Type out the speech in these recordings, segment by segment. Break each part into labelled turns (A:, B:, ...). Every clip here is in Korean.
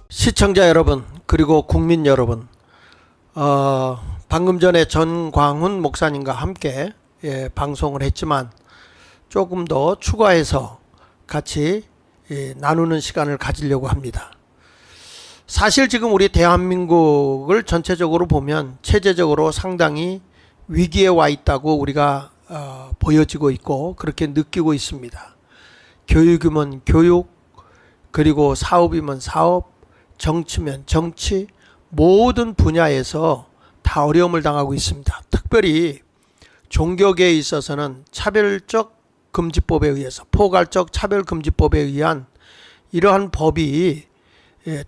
A: 시청자 여러분, 그리고 국민 여러분, 방금 전에 전광훈 목사님과 함께 방송을 했지만 조금 더 추가해서 같이 나누는 시간을 가지려고 합니다. 사실 지금 우리 대한민국을 전체적으로 보면 체제적으로 상당히 위기에 와 있다고 우리가 보여지고 있고 그렇게 느끼고 있습니다. 교육이면 교육, 그리고 사업이면 사업, 정치면 정치, 모든 분야에서 다 어려움을 당하고 있습니다. 특별히 종교계에 있어서는 차별적 금지법에 의해서, 포괄적 차별금지법에 의한 이러한 법이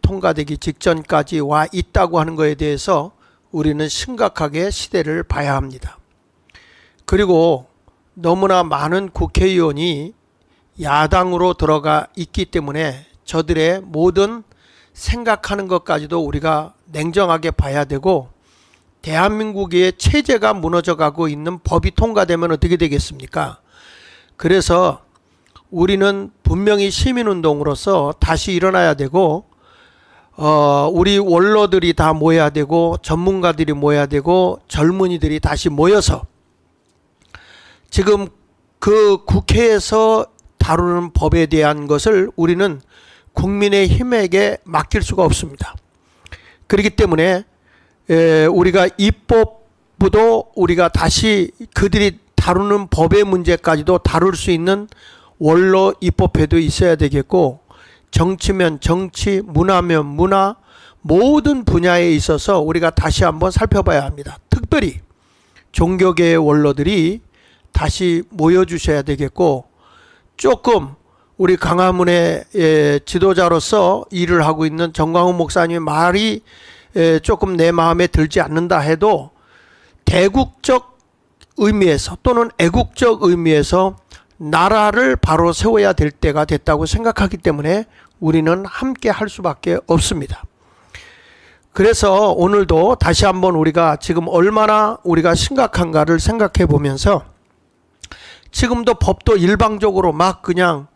A: 통과되기 직전까지 와 있다고 하는 것에 대해서 우리는 심각하게 시대를 봐야 합니다. 그리고 너무나 많은 국회의원이 야당으로 들어가 있기 때문에 저들의 모든 생각하는 것까지도 우리가 냉정하게 봐야 되고, 대한민국의 체제가 무너져 가고 있는 법이 통과되면 어떻게 되겠습니까? 그래서 우리는 분명히 시민운동으로서 다시 일어나야 되고, 우리 원로들이 다 모여야 되고, 전문가들이 모여야 되고, 젊은이들이 다시 모여서 지금 그 국회에서 다루는 법에 대한 것을 우리는 국민의힘에게 맡길 수가 없습니다. 그렇기 때문에 우리가 입법부도 우리가 다시 그들이 다루는 법의 문제까지도 다룰 수 있는 원로 입법회도 있어야 되겠고, 정치면 정치, 문화면 문화, 모든 분야에 있어서 우리가 다시 한번 살펴봐야 합니다. 특별히 종교계의 원로들이 다시 모여주셔야 되겠고, 조금 우리 강화문의 지도자로서 일을 하고 있는 전광훈 목사님의 말이 조금 내 마음에 들지 않는다 해도 대국적 의미에서 또는 애국적 의미에서 나라를 바로 세워야 될 때가 됐다고 생각하기 때문에 우리는 함께 할 수밖에 없습니다. 그래서 오늘도 다시 한번 우리가 지금 얼마나 우리가 심각한가를 생각해 보면서, 지금도 법도 일방적으로 막 그냥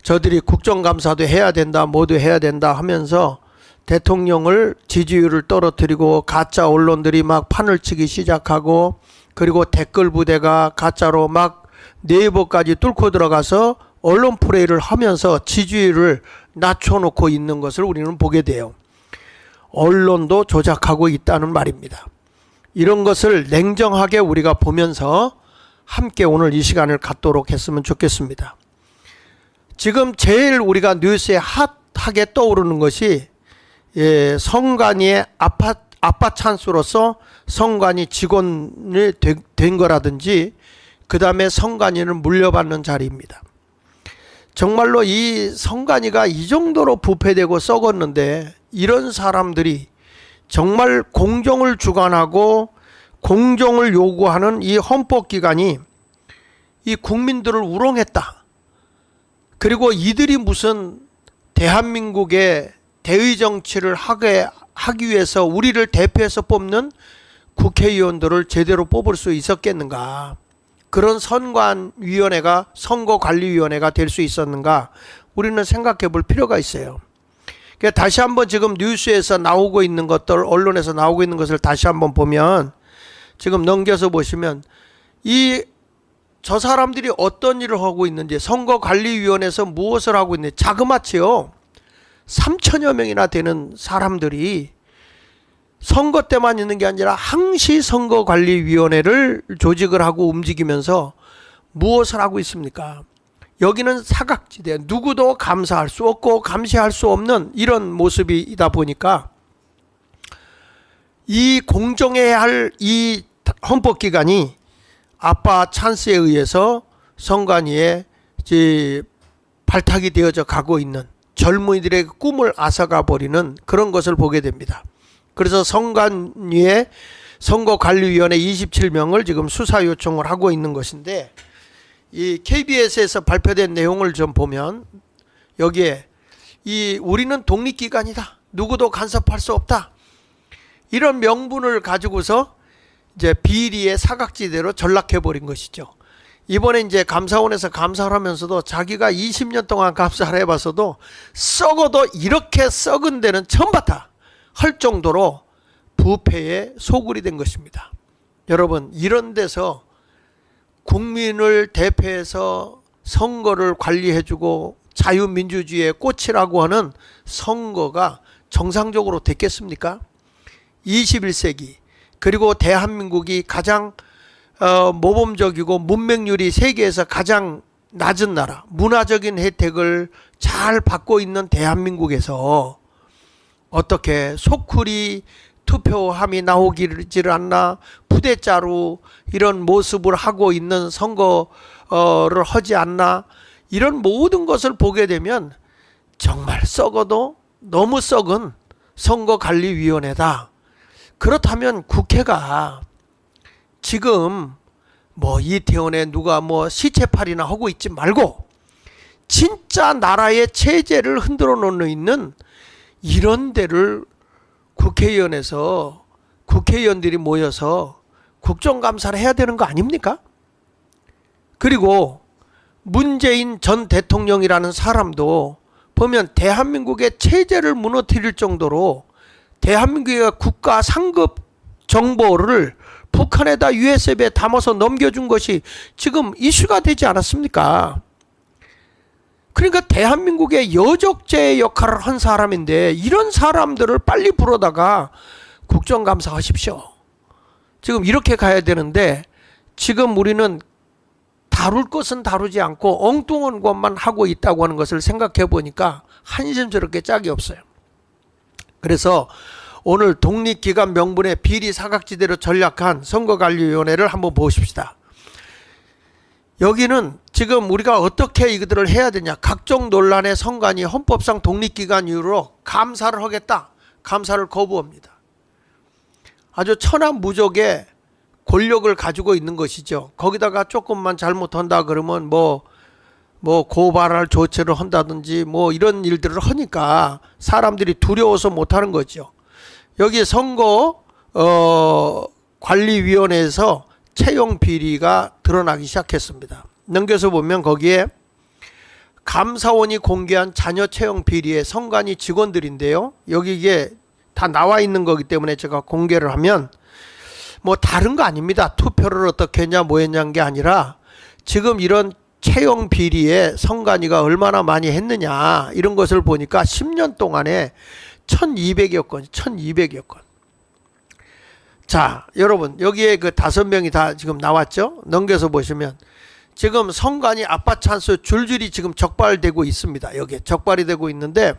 A: 저들이 국정감사도 해야 된다, 뭐도 해야 된다 하면서 대통령을 지지율을 떨어뜨리고 가짜 언론들이 막 판을 치기 시작하고, 그리고 댓글 부대가 가짜로 막 네이버까지 뚫고 들어가서 언론 플레이를 하면서 지지율을 낮춰놓고 있는 것을 우리는 보게 돼요. 언론도 조작하고 있다는 말입니다. 이런 것을 냉정하게 우리가 보면서 함께 오늘 이 시간을 갖도록 했으면 좋겠습니다. 지금 제일 우리가 뉴스에 핫하게 떠오르는 것이 성관이의 아빠 찬스로서 성관이 직원이 된 거라든지, 그 다음에 성관이를 물려받는 자리입니다. 정말로 이 성관이가 이 정도로 부패되고 썩었는데, 이런 사람들이 정말 공정을 주관하고 공정을 요구하는 이 헌법기관이 이 국민들을 우롱했다. 그리고 이들이 무슨 대한민국의 대의정치를 하기 위해서 우리를 대표해서 뽑는 국회의원들을 제대로 뽑을 수 있었겠는가? 그런 선관위원회가 선거관리위원회가 될 수 있었는가? 우리는 생각해 볼 필요가 있어요. 다시 한번 지금 뉴스에서 나오고 있는 것들, 언론에서 나오고 있는 것을 다시 한번 보면, 지금 넘겨서 보시면 저 사람들이 어떤 일을 하고 있는지, 선거관리위원회에서 무엇을 하고 있는지, 자그마치요 3천여 명이나 되는 사람들이 선거 때만 있는 게 아니라 항시 선거관리위원회를 조직을 하고 움직이면서 무엇을 하고 있습니까? 여기는 사각지대, 누구도 감사할 수 없고 감시할 수 없는 이런 모습이다 보니까, 이 공정해야 할 이 헌법기관이 아빠 찬스에 의해서 선관위에 발탁이 되어져 가고 있는 젊은이들의 꿈을 앗아가 버리는 그런 것을 보게 됩니다. 그래서 선관위에 선거관리위원회 27명을 지금 수사 요청을 하고 있는 것인데, 이 KBS에서 발표된 내용을 좀 보면 여기에 우리는 독립기관이다, 누구도 간섭할 수 없다, 이런 명분을 가지고서 이제 비리의 사각지대로 전락해 버린 것이죠. 이번에 이제 감사원에서 감사를 하면서도 자기가 20년 동안 감사를 해봤어도 썩어도 이렇게 썩은 데는 처음 봤다 할 정도로 부패에 소굴이 된 것입니다. 여러분, 이런 데서 국민을 대표해서 선거를 관리해주고 자유민주주의의 꽃이라고 하는 선거가 정상적으로 됐겠습니까? 21세기 그리고 대한민국이 가장 모범적이고 문맹률이 세계에서 가장 낮은 나라, 문화적인 혜택을 잘 받고 있는 대한민국에서 어떻게 소쿠리 투표함이 나오기를 않나, 부대짜루 이런 모습을 하고 있는 선거를 하지 않나, 이런 모든 것을 보게 되면 정말 썩어도 너무 썩은 선거관리위원회다. 그렇다면 국회가 지금 뭐 이태원에 누가 뭐 시체팔이나 하고 있지 말고 진짜 나라의 체제를 흔들어 놓는 있는 이런 데를 국회의원에서 국회의원들이 모여서 국정감사를 해야 되는 거 아닙니까? 그리고 문재인 전 대통령이라는 사람도 보면 대한민국의 체제를 무너뜨릴 정도로 대한민국의 국가 상급 정보를 북한에다 USB에 담아서 넘겨준 것이 지금 이슈가 되지 않았습니까? 그러니까 대한민국의 여적죄의 역할을 한 사람인데 이런 사람들을 빨리 불러다가 국정감사 하십시오. 지금 이렇게 가야 되는데 지금 우리는 다룰 것은 다루지 않고 엉뚱한 것만 하고 있다고 하는 것을 생각해 보니까 한심스럽게 짝이 없어요. 그래서 오늘 독립기관 명분의 비리 사각지대로 전락한 선거관리위원회를 한번 보십시다. 여기는 지금 우리가 어떻게 이들을 해야 되냐. 각종 논란의 선관위 헌법상 독립기관 이유로 감사를 하겠다. 감사를 거부합니다. 아주 천하무적의 권력을 가지고 있는 것이죠. 거기다가 조금만 잘못한다 그러면 뭐 고발할 조치를 한다든지 뭐 이런 일들을 하니까 사람들이 두려워서 못하는 거죠. 여기 선거 관리위원회에서 채용 비리가 드러나기 시작했습니다. 넘겨서 보면 거기에 감사원이 공개한 자녀 채용 비리의 선관위 직원들인데요. 여기 이게 다 나와 있는 거기 때문에 제가 공개를 하면 뭐 다른 거 아닙니다. 투표를 어떻게 했냐 뭐 했냐는 게 아니라 지금 이런 채용 비리에 선관위가 얼마나 많이 했느냐 이런 것을 보니까 10년 동안에 1200여 건, 1200여 건. 자, 여러분 여기에 그 5명이 다 지금 나왔죠? 넘겨서 보시면 지금 선관위 아빠 찬스 줄줄이 지금 적발되고 있습니다. 여기에 적발이 되고 있는데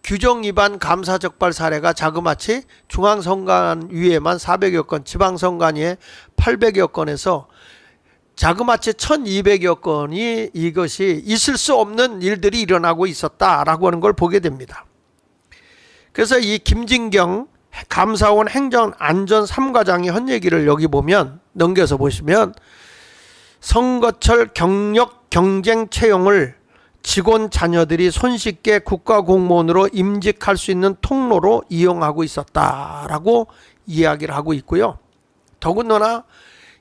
A: 규정 위반 감사 적발 사례가 자그마치 중앙선관위에만 400여 건, 지방선관위에 800여 건에서 자그마치 1200여 건이 이것이 있을 수 없는 일들이 일어나고 있었다라고 하는 걸 보게 됩니다. 그래서 이 김진경 감사원 행정안전 3과장이 한 얘기를 여기 보면 넘겨서 보시면 선거철 경력 경쟁 채용을 직원 자녀들이 손쉽게 국가공무원으로 임직할 수 있는 통로로 이용하고 있었다라고 이야기를 하고 있고요. 더군다나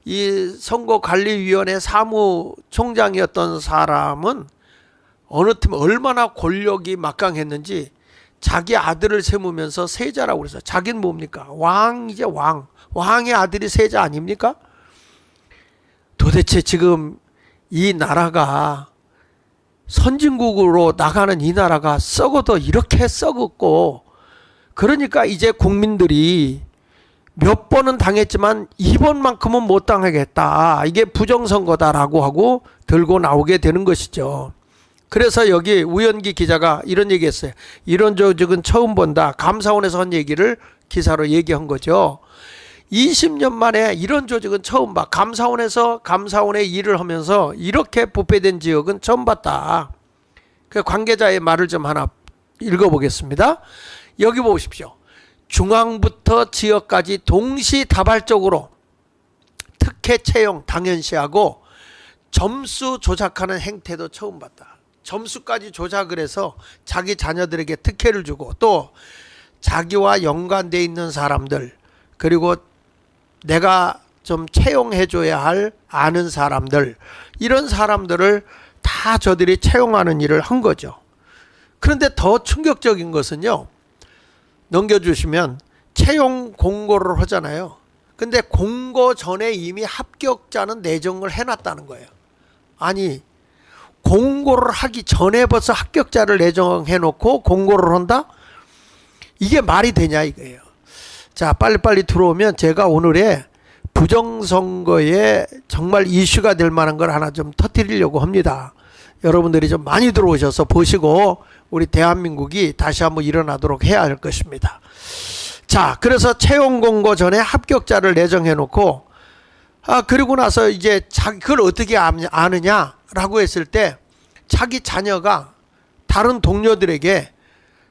A: 이 선거관리위원회 사무총장이었던 사람은 어느 틈 얼마나 권력이 막강했는지 자기 아들을 세우면서 세자라고 그래서 자기는 뭡니까? 왕이제 왕. 왕의 아들이 세자 아닙니까? 도대체 지금 이 나라가 선진국으로 나가는 이 나라가 썩어도 이렇게 썩었고 그러니까 이제 국민들이 몇 번은 당했지만 이번만큼은 못 당하겠다. 이게 부정선거다라고 하고 들고 나오게 되는 것이죠. 그래서 여기 우연기 기자가 이런 얘기했어요. 이런 조직은 처음 본다. 감사원에서 한 얘기를 기사로 얘기한 거죠. 20년 만에 이런 조직은 처음 봐. 감사원의 일을 하면서 이렇게 부패된 지역은 처음 봤다. 그 관계자의 말을 좀 하나 읽어보겠습니다. 여기 보십시오. 중앙부터 지역까지 동시다발적으로 특혜 채용 당연시하고 점수 조작하는 행태도 처음 봤다. 점수까지 조작을 해서 자기 자녀들에게 특혜를 주고 또 자기와 연관되어 있는 사람들 그리고 내가 좀 채용해줘야 할 아는 사람들, 이런 사람들을 다 저들이 채용하는 일을 한 거죠. 그런데 더 충격적인 것은요, 넘겨주시면 채용 공고를 하잖아요. 근데 공고 전에 이미 합격자는 내정을 해놨다는 거예요. 아니, 공고를 하기 전에 벌써 합격자를 내정해놓고 공고를 한다? 이게 말이 되냐 이거예요. 자, 빨리빨리 들어오면 제가 오늘의 부정선거에 정말 이슈가 될 만한 걸 하나 좀 터뜨리려고 합니다. 여러분들이 좀 많이 들어오셔서 보시고 우리 대한민국이 다시 한번 일어나도록 해야 할 것입니다. 자, 그래서 채용 공고 전에 합격자를 내정해 놓고, 그리고 나서 이제 그걸 어떻게 아느냐라고 했을 때, 자기 자녀가 다른 동료들에게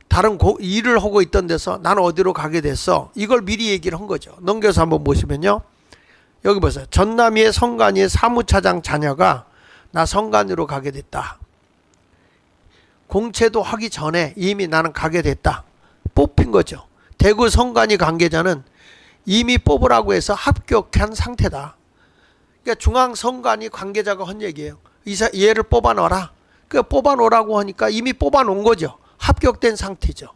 A: 다른 일을 하고 있던 데서 나는 어디로 가게 됐어, 이걸 미리 얘기를 한 거죠. 넘겨서 한번 보시면요, 여기 보세요. 전남이의 성관이의 사무차장 자녀가 나 성관으로 가게 됐다. 공채도 하기 전에 이미 나는 가게 됐다. 뽑힌 거죠. 대구 성관이 관계자는 이미 뽑으라고 해서 합격한 상태다. 그러니까 중앙 성관이 관계자가 한 얘기예요. 얘를 뽑아놓아라. 그 뽑아놓으라고 하니까 이미 뽑아놓은 거죠. 합격된 상태죠.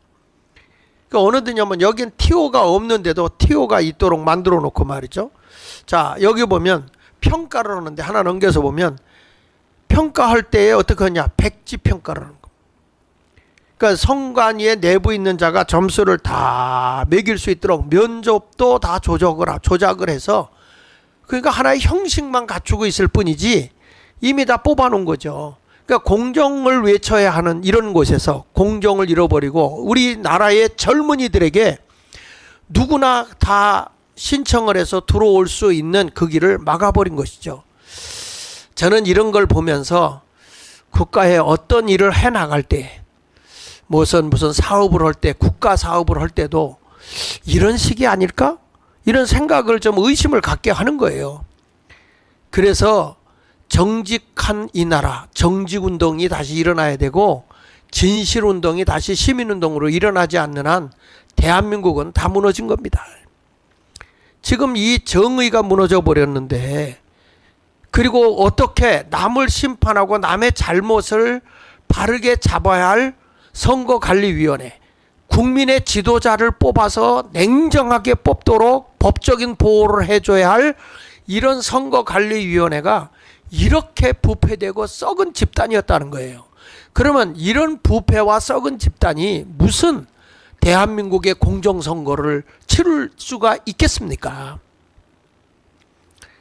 A: 그러니까 어느 데냐면 여긴 TO가 없는데도 TO가 있도록 만들어 놓고 말이죠. 자, 여기 보면 평가를 하는데 하나 넘겨서 보면 평가할 때에 어떻게 하냐, 백지 평가를 하는 거. 그러니까 성관위에 내부 있는 자가 점수를 다 매길 수 있도록 면접도 다 조작을 해서, 그러니까 하나의 형식만 갖추고 있을 뿐이지 이미 다 뽑아놓은 거죠. 그러니까 공정을 외쳐야 하는 이런 곳에서 공정을 잃어버리고 우리나라의 젊은이들에게 누구나 다 신청을 해서 들어올 수 있는 그 길을 막아버린 것이죠. 저는 이런 걸 보면서 국가에 어떤 일을 해나갈 때, 무슨 사업을 할 때, 국가 사업을 할 때도 이런 식이 아닐까? 이런 생각을 좀 의심을 갖게 하는 거예요. 그래서 정직한 이 나라, 정직운동이 다시 일어나야 되고 진실운동이 다시 시민운동으로 일어나지 않는 한 대한민국은 다 무너진 겁니다. 지금 이 정의가 무너져 버렸는데, 그리고 어떻게 남을 심판하고 남의 잘못을 바르게 잡아야 할 선거관리위원회, 국민의 지도자를 뽑아서 냉정하게 뽑도록 법적인 보호를 해줘야 할 이런 선거관리위원회가 이렇게 부패되고 썩은 집단이었다는 거예요. 그러면 이런 부패와 썩은 집단이 무슨 대한민국의 공정선거를 치를 수가 있겠습니까?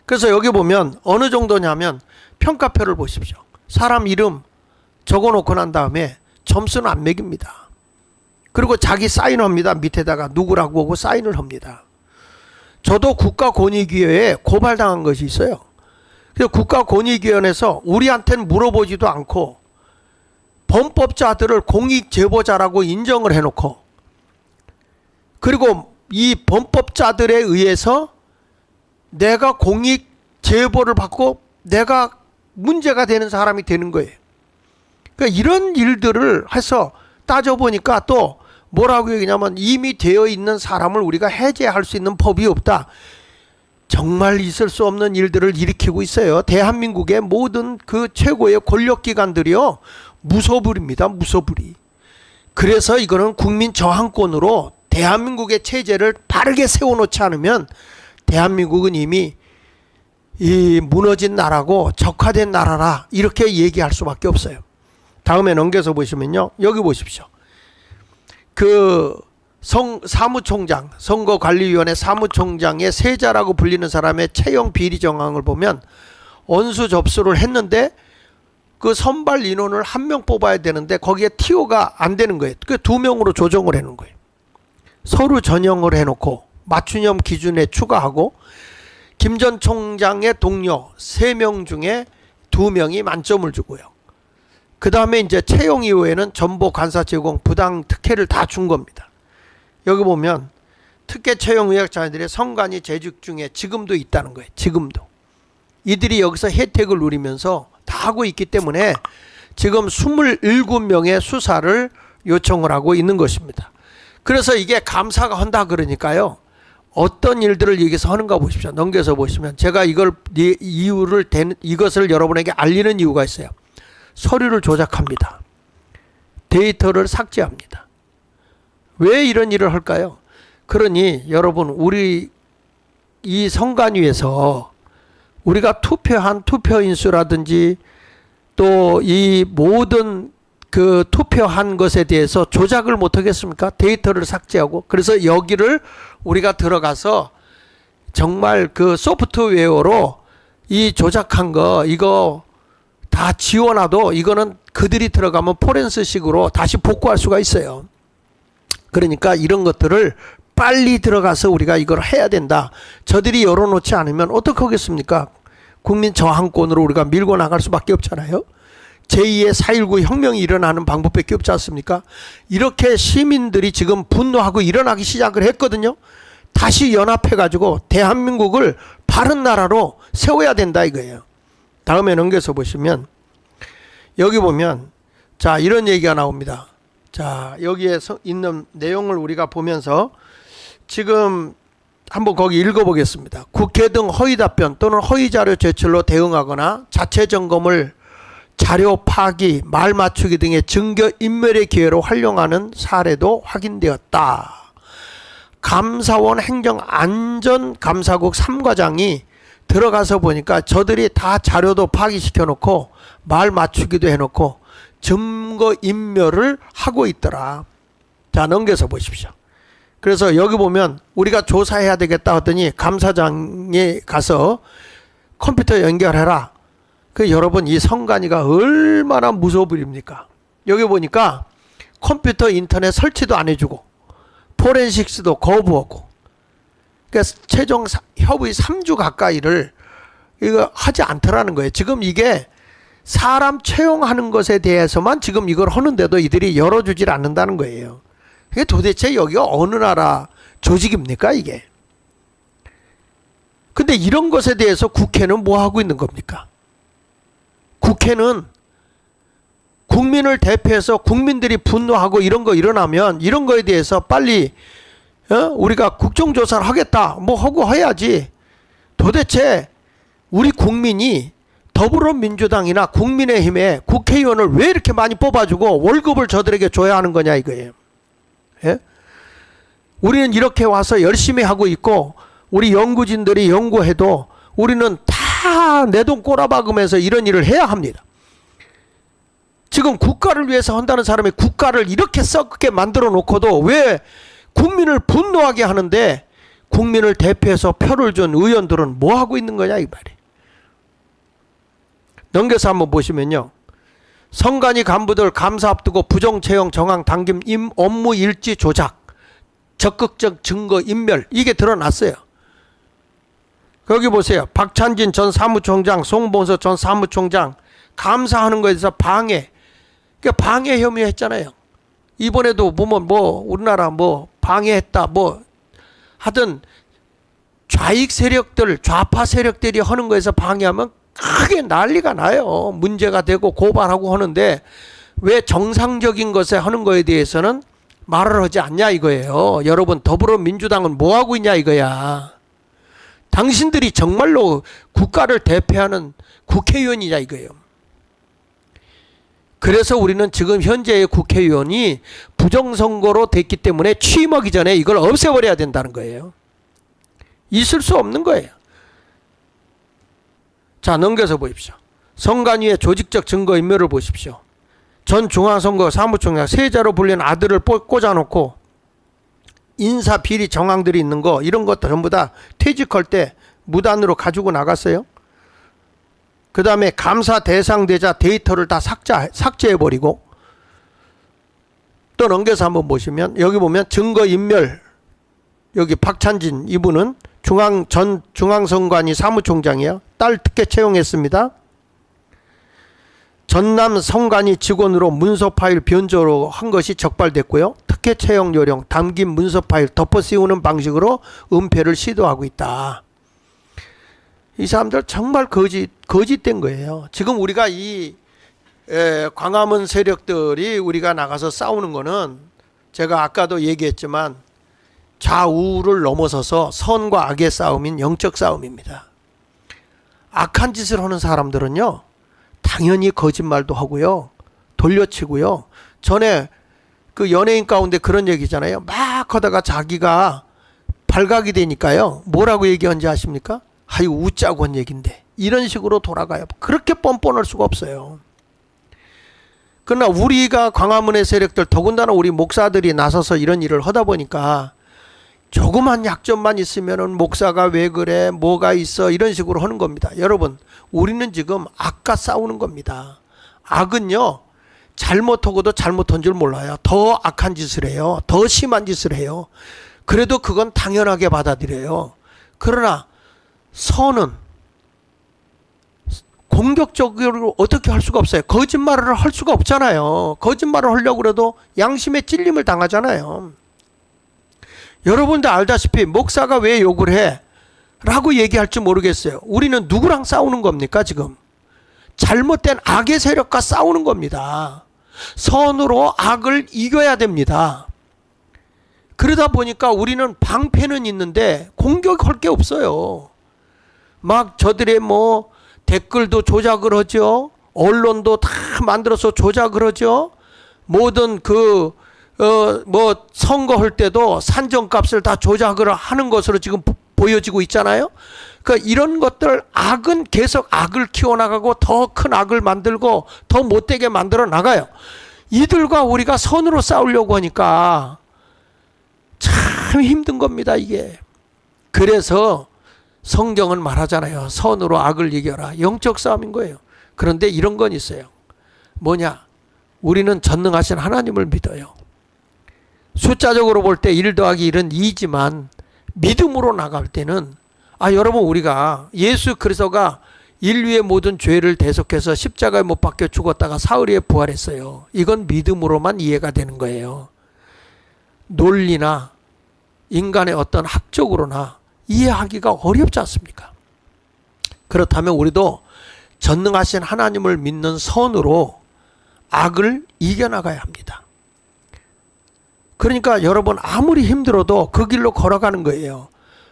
A: 그래서 여기 보면 어느 정도냐면 평가표를 보십시오. 사람 이름 적어놓고 난 다음에 점수는 안 매깁니다. 그리고 자기 사인합니다. 밑에다가 누구라고 하고 사인을 합니다. 저도 국가권익위원회에 고발당한 것이 있어요. 그래서 국가권익위원회에서 우리한테는 물어보지도 않고 범법자들을 공익제보자라고 인정을 해놓고, 그리고 이 범법자들에 의해서 내가 공익 제보를 받고 내가 문제가 되는 사람이 되는 거예요. 그러니까 이런 일들을 해서 따져보니까 또 뭐라고 얘기냐면 이미 되어 있는 사람을 우리가 해제할 수 있는 법이 없다. 정말 있을 수 없는 일들을 일으키고 있어요. 대한민국의 모든 그 최고의 권력기관들이요, 무소불위입니다. 무소불위. 그래서 이거는 국민 저항권으로 대한민국의 체제를 바르게 세워놓지 않으면 대한민국은 이미 이 무너진 나라고 적화된 나라라, 이렇게 얘기할 수밖에 없어요. 다음에 넘겨서 보시면요, 여기 보십시오. 그 사무총장, 선거관리위원회 사무총장의 세자라고 불리는 사람의 채용 비리 정황을 보면 원수 접수를 했는데 그 선발 인원을 한 명 뽑아야 되는데 거기에 TO가 안 되는 거예요. 그 2명으로 조정을 해놓은 거예요. 서류 전형을 해놓고 맞춤형 기준에 추가하고 김 전 총장의 동료 3명 중에 2명이 만점을 주고요. 그 다음에 이제 채용 이후에는 정보 관사 제공 부당 특혜를 다 준 겁니다. 여기 보면 특혜 채용 의학자들의 성관이 재직 중에 지금도 있다는 거예요. 지금도. 이들이 여기서 혜택을 누리면서 다 하고 있기 때문에 지금 27명의 수사를 요청을 하고 있는 것입니다. 그래서 이게 감사가 한다 그러니까요, 어떤 일들을 여기서 하는가 보십시오. 넘겨서 보시면 제가 이것을 여러분에게 알리는 이유가 있어요. 서류를 조작합니다. 데이터를 삭제합니다. 왜 이런 일을 할까요? 그러니 여러분, 우리 이 선관위에서 우리가 투표한 투표인수라든지 또 이 모든 그 투표한 것에 대해서 조작을 못 하겠습니까? 데이터를 삭제하고. 그래서 여기를 우리가 들어가서 정말 그 소프트웨어로 이 조작한 거 이거 다 지워놔도 이거는 그들이 들어가면 포렌스식으로 다시 복구할 수가 있어요. 그러니까 이런 것들을 빨리 들어가서 우리가 이걸 해야 된다. 저들이 열어놓지 않으면 어떻게 하겠습니까? 국민 저항권으로 우리가 밀고 나갈 수밖에 없잖아요. 제2의 4.19 혁명이 일어나는 방법밖에 없지 않습니까? 이렇게 시민들이 지금 분노하고 일어나기 시작을 했거든요. 다시 연합해가지고 대한민국을 바른 나라로 세워야 된다 이거예요. 다음에 넘겨서 보시면 여기 보면 자 이런 얘기가 나옵니다. 자 여기에 있는 내용을 우리가 보면서 지금 한번 거기 읽어보겠습니다. 국회 등 허위 답변 또는 허위 자료 제출로 대응하거나 자체 점검을 자료 파기, 말 맞추기 등의 증거 인멸의 기회로 활용하는 사례도 확인되었다. 감사원 행정안전감사국 3과장이 들어가서 보니까 저들이 다 자료도 파기시켜 놓고 말 맞추기도 해놓고 증거 인멸을 하고 있더라. 자 넘겨서 보십시오. 그래서 여기 보면 우리가 조사해야 되겠다 하더니 감사장에 가서 컴퓨터 연결해라. 그 여러분 이 선관위가 얼마나 무소불입니까? 여기 보니까 컴퓨터 인터넷 설치도 안 해주고 포렌식스도 거부하고 그러니까 최종 협의 3주 가까이를 이거 하지 않더라는 거예요. 지금 이게 사람 채용하는 것에 대해서만 지금 이걸 하는데도 이들이 열어주질 않는다는 거예요. 이게 도대체 여기가 어느 나라 조직입니까 이게? 근데 이런 것에 대해서 국회는 뭐 하고 있는 겁니까? 국회는 국민을 대표해서 국민들이 분노하고 이런 거 일어나면 이런 거에 대해서 빨리 우리가 국정조사를 하겠다 뭐 하고 해야지. 도대체 우리 국민이 더불어민주당이나 국민의힘에 국회의원을 왜 이렇게 많이 뽑아주고 월급을 저들에게 줘야 하는 거냐 이거예요. 예? 우리는 이렇게 와서 열심히 하고 있고 우리 연구진들이 연구해도 우리는 다 내 돈 꼬라박으면서 이런 일을 해야 합니다. 지금 국가를 위해서 한다는 사람이 국가를 이렇게 썩게 만들어 놓고도 왜 국민을 분노하게 하는데 국민을 대표해서 표를 준 의원들은 뭐 하고 있는 거냐 이 말이에요. 넘겨서 한번 보시면요. 선관위 간부들 감사 앞두고 부정 채용 정황 당김 업무 일지 조작 적극적 증거 인멸 이게 드러났어요. 여기 보세요. 박찬진 전 사무총장, 송봉서 전 사무총장 감사하는 거에 대해서 방해. 그러니까 방해 혐의 했잖아요. 이번에도 보면 뭐 우리나라 뭐 방해했다 뭐 하든 좌익 세력들, 좌파 세력들이 하는 거에서 방해하면 크게 난리가 나요. 문제가 되고 고발하고 하는데 왜 정상적인 것에 하는 거에 대해서는 말을 하지 않냐 이거예요. 여러분 더불어민주당은 뭐 하고 있냐 이거야. 당신들이 정말로 국가를 대표하는 국회의원이냐 이거예요. 그래서 우리는 지금 현재의 국회의원이 부정선거로 됐기 때문에 취임하기 전에 이걸 없애버려야 된다는 거예요. 있을 수 없는 거예요. 자 넘겨서 보십시오. 선관위의 조직적 증거인멸을 보십시오. 전 중앙선거 사무총장 세자로 불리는 아들을 꽂아놓고 인사 비리 정황들이 있는 거 이런 것도 전부 다 퇴직할 때 무단으로 가지고 나갔어요. 그 다음에 감사 대상되자 데이터를 다 삭제해버리고 또 넘겨서 한번 보시면 여기 보면 증거인멸 여기 박찬진 이분은 전 중앙선관위 사무총장이에요. 딸 특혜 채용했습니다. 전남 선관위 직원으로 문서 파일 변조로 한 것이 적발됐고요. 특혜 채용 요령 담긴 문서 파일 덮어 씌우는 방식으로 은폐를 시도하고 있다. 이 사람들 정말 거짓된 거예요. 지금 우리가 이 광화문 세력들이 우리가 나가서 싸우는 거는 제가 아까도 얘기했지만 좌우를 넘어서서 선과 악의 싸움인 영적 싸움입니다. 악한 짓을 하는 사람들은요, 당연히 거짓말도 하고요, 돌려치고요. 전에 그 연예인 가운데 그런 얘기잖아요. 막 하다가 자기가 발각이 되니까요, 뭐라고 얘기하는지 아십니까? 아이고, 웃자고 한 얘긴데. 이런 식으로 돌아가요. 그렇게 뻔뻔할 수가 없어요. 그러나 우리가 광화문의 세력들, 더군다나 우리 목사들이 나서서 이런 일을 하다 보니까 조그만 약점만 있으면은 목사가 왜 그래, 뭐가 있어, 이런 식으로 하는 겁니다. 여러분, 우리는 지금 악과 싸우는 겁니다. 악은요, 잘못하고도 잘못한 줄 몰라요. 더 악한 짓을 해요. 더 심한 짓을 해요. 그래도 그건 당연하게 받아들여요. 그러나 선은 공격적으로 어떻게 할 수가 없어요. 거짓말을 할 수가 없잖아요. 거짓말을 하려고 해도 양심의 찔림을 당하잖아요. 여러분도 알다시피 목사가 왜 욕을 해? 라고 얘기할지 모르겠어요. 우리는 누구랑 싸우는 겁니까 지금? 잘못된 악의 세력과 싸우는 겁니다. 선으로 악을 이겨야 됩니다. 그러다 보니까 우리는 방패는 있는데 공격할 게 없어요. 막 저들의 뭐 댓글도 조작을 하죠. 언론도 다 만들어서 조작을 하죠. 모든 뭐 선거할 때도 산정값을 다 조작을 하는 것으로 지금 보여지고 있잖아요. 그러니까 이런 것들, 악은 계속 악을 키워나가고 더 큰 악을 만들고 더 못되게 만들어 나가요. 이들과 우리가 선으로 싸우려고 하니까 참 힘든 겁니다, 이게. 그래서 성경은 말하잖아요. 선으로 악을 이겨라. 영적 싸움인 거예요. 그런데 이런 건 있어요. 뭐냐? 우리는 전능하신 하나님을 믿어요. 숫자적으로 볼 때 1 더하기 1은 2지만 믿음으로 나갈 때는, 여러분, 우리가 예수 그리스도가 인류의 모든 죄를 대속해서 십자가에 못 박혀 죽었다가 사흘에 부활했어요. 이건 믿음으로만 이해가 되는 거예요. 논리나 인간의 어떤 학적으로나 이해하기가 어렵지 않습니까? 그렇다면 우리도 전능하신 하나님을 믿는 선으로 악을 이겨나가야 합니다. 그러니까 여러분, 아무리 힘들어도 그 길로 걸어가는 거예요.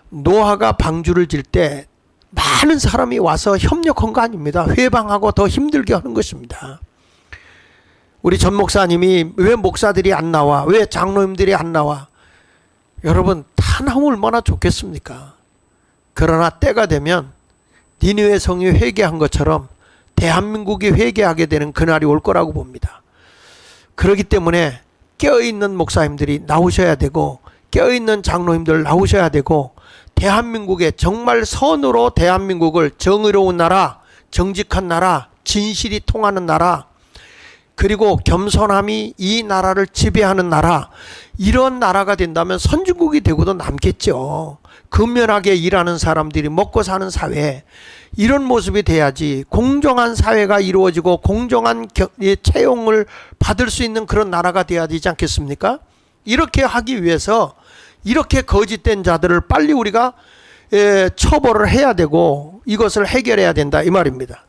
A: 노아가 방주를 질 때 많은 사람이 와서 협력한 거 아닙니다. 회방하고 더 힘들게 하는 것입니다. 우리 전 목사님이 왜 목사들이 안 나와? 왜 장로님들이 안 나와? 여러분, 다 나오면 얼마나 좋겠습니까? 그러나 때가 되면 니느웨 성이 회개한 것처럼 대한민국이 회개하게 되는 그날이 올 거라고 봅니다. 그렇기 때문에 깨어있는 목사님들이 나오셔야 되고, 깨어있는 장로님들 나오셔야 되고, 대한민국에 정말 선으로 대한민국을 정의로운 나라, 정직한 나라, 진실이 통하는 나라, 그리고 겸손함이 이 나라를 지배하는 나라, 이런 나라가 된다면 선진국이 되고도 남겠죠. 근면하게 일하는 사람들이 먹고 사는 사회, 이런 모습이 돼야지 공정한 사회가 이루어지고 공정한 채용을 받을 수 있는 그런 나라가 돼야 되지 않겠습니까? 이렇게 하기 위해서 이렇게 거짓된 자들을 빨리 우리가 처벌을 해야 되고 이것을 해결해야 된다, 이 말입니다.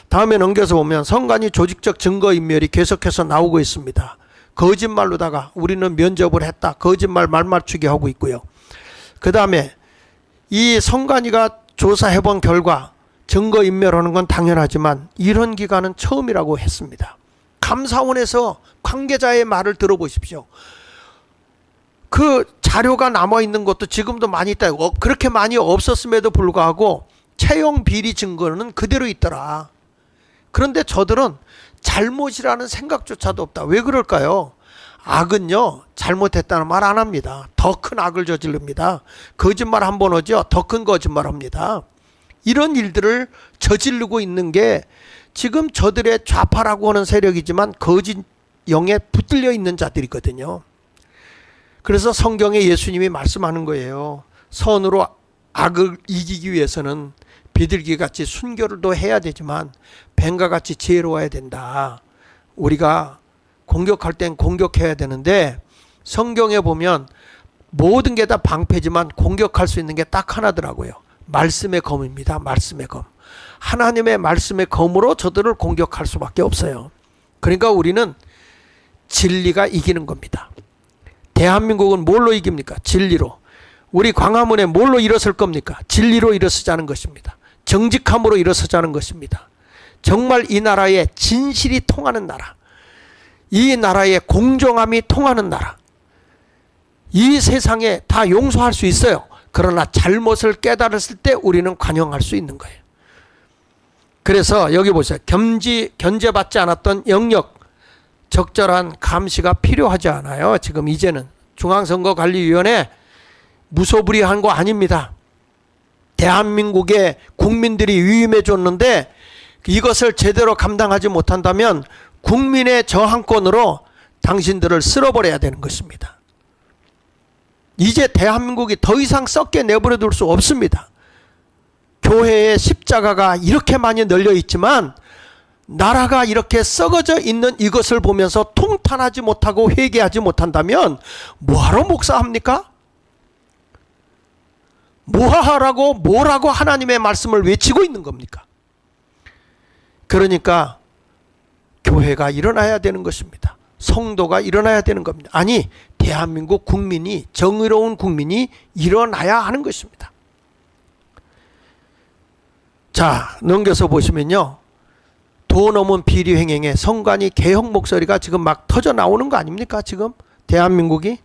A: 다음에 넘겨서 보면 선관위 조직적 증거인멸이 계속해서 나오고 있습니다. 거짓말로다가 우리는 면접을 했다, 거짓말 말 맞추기 하고 있고요. 그 다음에 이 선관위가 조사해본 결과 증거인멸하는 건 당연하지만 이런 기간은 처음이라고 했습니다. 감사원에서 관계자의 말을 들어보십시오. 그 자료가 남아있는 것도 지금도 많이 있다. 그렇게 많이 없었음에도 불구하고 채용 비리 증거는 그대로 있더라. 그런데 저들은 잘못이라는 생각조차도 없다. 왜 그럴까요? 악은요, 잘못했다는 말 안 합니다. 더 큰 악을 저지릅니다. 거짓말 한 번 하죠. 더 큰 거짓말 합니다. 이런 일들을 저지르고 있는 게 지금 저들의 좌파라고 하는 세력이지만 거짓 영에 붙들려 있는 자들이거든요. 그래서 성경에 예수님이 말씀하는 거예요. 선으로 악을 이기기 위해서는 비둘기같이 순결도 해야 되지만 뱀과같이 지혜로워야 된다. 우리가 공격할 땐 공격해야 되는데, 성경에 보면 모든 게 다 방패지만 공격할 수 있는 게 딱 하나더라고요. 말씀의 검입니다. 말씀의 검. 하나님의 말씀의 검으로 저들을 공격할 수밖에 없어요. 그러니까 우리는 진리가 이기는 겁니다. 대한민국은 뭘로 이깁니까? 진리로. 우리 광화문에 뭘로 일어설 겁니까? 진리로 일어서자는 것입니다. 정직함으로 일어서자는 것입니다. 정말 이 나라에 진실이 통하는 나라, 이 나라에 공정함이 통하는 나라, 이 세상에 다 용서할 수 있어요. 그러나 잘못을 깨달았을 때 우리는 관용할 수 있는 거예요. 그래서 여기 보세요. 견제받지 않았던 영역, 적절한 감시가 필요하지 않아요. 지금 이제는 중앙선거관리위원회 무소불위한 거 아닙니다. 대한민국의 국민들이 위임해 줬는데 이것을 제대로 감당하지 못한다면 국민의 저항권으로 당신들을 쓸어버려야 되는 것입니다. 이제 대한민국이 더 이상 썩게 내버려 둘 수 없습니다. 교회의 십자가가 이렇게 많이 널려 있지만 나라가 이렇게 썩어져 있는 이것을 보면서 통탄하지 못하고 회개하지 못한다면 뭐하러 목사합니까? 뭐라고 하나님의 말씀을 외치고 있는 겁니까? 그러니까 교회가 일어나야 되는 것입니다. 성도가 일어나야 되는 겁니다. 아니, 대한민국 국민이, 정의로운 국민이 일어나야 하는 것입니다. 자, 넘겨서 보시면요, 도 넘은 비리 횡행에 성관이 개혁 목소리가 지금 막 터져 나오는 거 아닙니까? 지금 대한민국이.